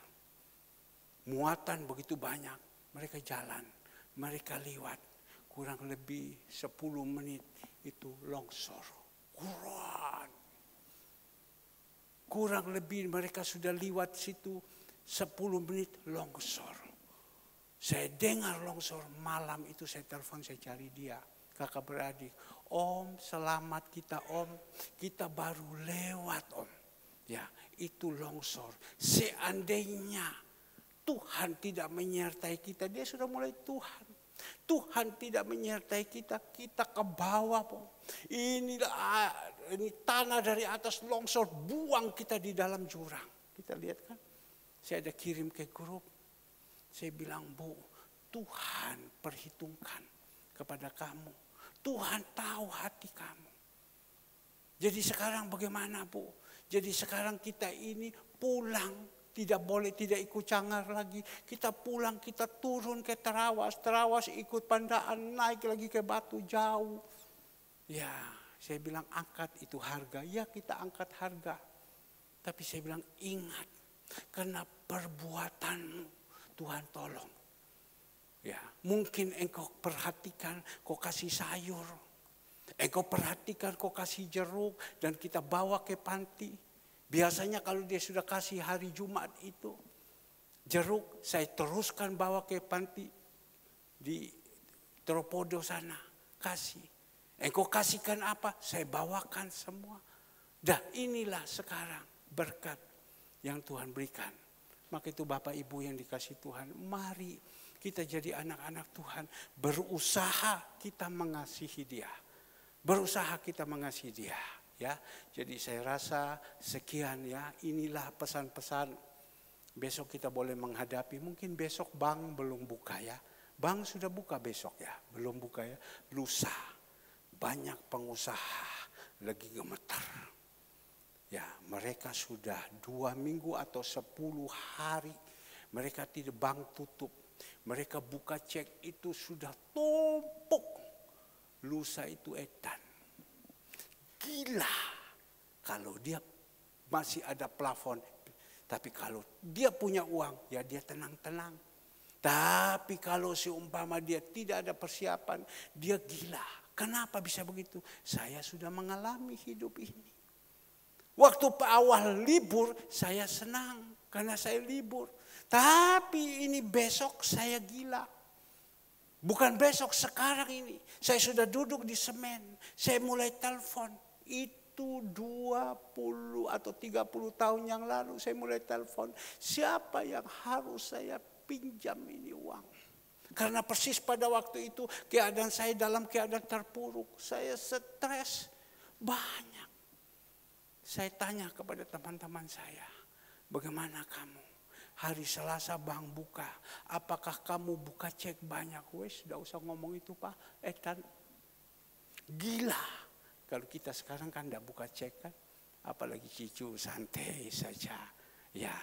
Muatan begitu banyak, mereka jalan. Mereka lewat kurang lebih 10 menit itu longsor. Kurang lebih mereka sudah lewat situ 10 menit longsor. Saya dengar longsor malam itu saya telepon, saya cari dia. Kakak beradik, Om selamat kita Om, kita baru lewat Om. Ya itu longsor. Seandainya Tuhan tidak menyertai kita, dia sudah mulai Tuhan. Tuhan tidak menyertai kita, kita ke bawah. Ini tanah dari atas longsor, buang kita di dalam jurang. Kita lihat kan, saya ada kirim ke grup. Saya bilang Bu, Tuhan perhitungkan kepada kamu. Tuhan tahu hati kamu. Jadi sekarang bagaimana Bu? Jadi sekarang kita ini pulang. Tidak boleh tidak ikut Cangar lagi. Kita pulang, kita turun ke Terawas. Terawas ikut Pandaan, naik lagi ke Batu jauh. Ya, Saya bilang angkat itu harga. Ya kita angkat harga. Tapi saya bilang ingat. Karena perbuatanmu Tuhan tolong. Ya, mungkin engkau perhatikan kau kasih sayur. Engkau perhatikan kau kasih jeruk dan kita bawa ke panti. Biasanya kalau dia sudah kasih hari Jumat itu jeruk, saya teruskan bawa ke panti di Tropodo sana. Kasih. Engkau kasihkan apa? Saya bawakan semua. Dah inilah sekarang berkat yang Tuhan berikan. Maka itu Bapak Ibu yang dikasih Tuhan, mari kita jadi anak-anak Tuhan. Berusaha kita mengasihi Dia. Berusaha kita mengasihi Dia. Ya, jadi saya rasa sekian ya. Inilah pesan-pesan. Besok kita boleh menghadapi. Mungkin besok bank belum buka ya. Bank sudah buka besok ya. Belum buka ya. Lusa. Banyak pengusaha lagi gemetar. Ya, mereka sudah 2 minggu atau 10 hari. Mereka tidak bank tutup. Mereka buka cek itu sudah tumpuk. Lusa itu edan. Gila. Kalau dia masih ada plafon. Tapi kalau dia punya uang, ya dia tenang-tenang. Tapi kalau seumpama dia tidak ada persiapan, dia gila. Kenapa bisa begitu? Saya sudah mengalami hidup ini. Waktu awal libur, saya senang karena saya libur. Tapi ini besok saya gila. Bukan besok, sekarang ini. Saya sudah duduk di semen. Saya mulai telepon. Itu 20 atau 30 tahun yang lalu saya mulai telepon. Siapa yang harus saya pinjam ini uang? Karena persis pada waktu itu keadaan saya dalam keadaan terpuruk. Saya stres banyak. Saya tanya kepada teman-teman saya. Bagaimana kamu? Hari Selasa bank buka. Apakah kamu buka cek banyak? Wes, tidak usah ngomong itu Pak. Gila. Kalau kita sekarang kan tidak buka cek kan. Apalagi cicu santai saja. Ya,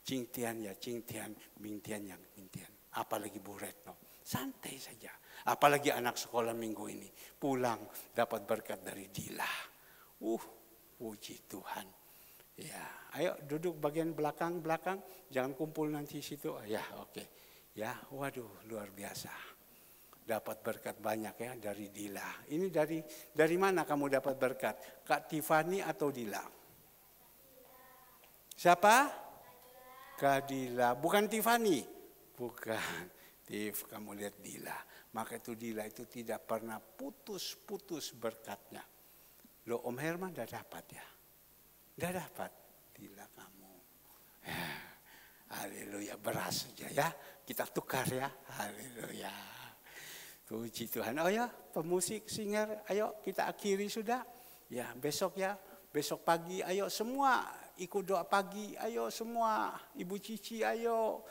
cingtian ya cingtian. Bintian yang bintian. Apalagi Bu Retno. Santai saja. Apalagi anak sekolah minggu ini. Pulang dapat berkat dari Dila. Puji Tuhan. Ya, ayo duduk bagian belakang. Jangan kumpul nanti situ. Ya, oke. Ya, waduh luar biasa. Dapat berkat banyak ya dari Dila. Ini dari mana kamu dapat berkat? Kak Tiffany atau Dila? Siapa? Kak Dila. Bukan Tiffany? Bukan. Tif, kamu lihat Dila. Maka itu Dila itu tidak pernah putus-putus berkatnya. Loh Om Herman udah dapat ya? Udah dapat. Dila kamu. Haleluya, beras saja ya. Kita tukar ya. Haleluya. Puji Tuhan. Oh ya, pemusik, singer, ayo kita akhiri sudah. Ya, besok ya. Besok pagi, ayo semua ikut doa pagi. Ayo semua, Ibu Cici, ayo.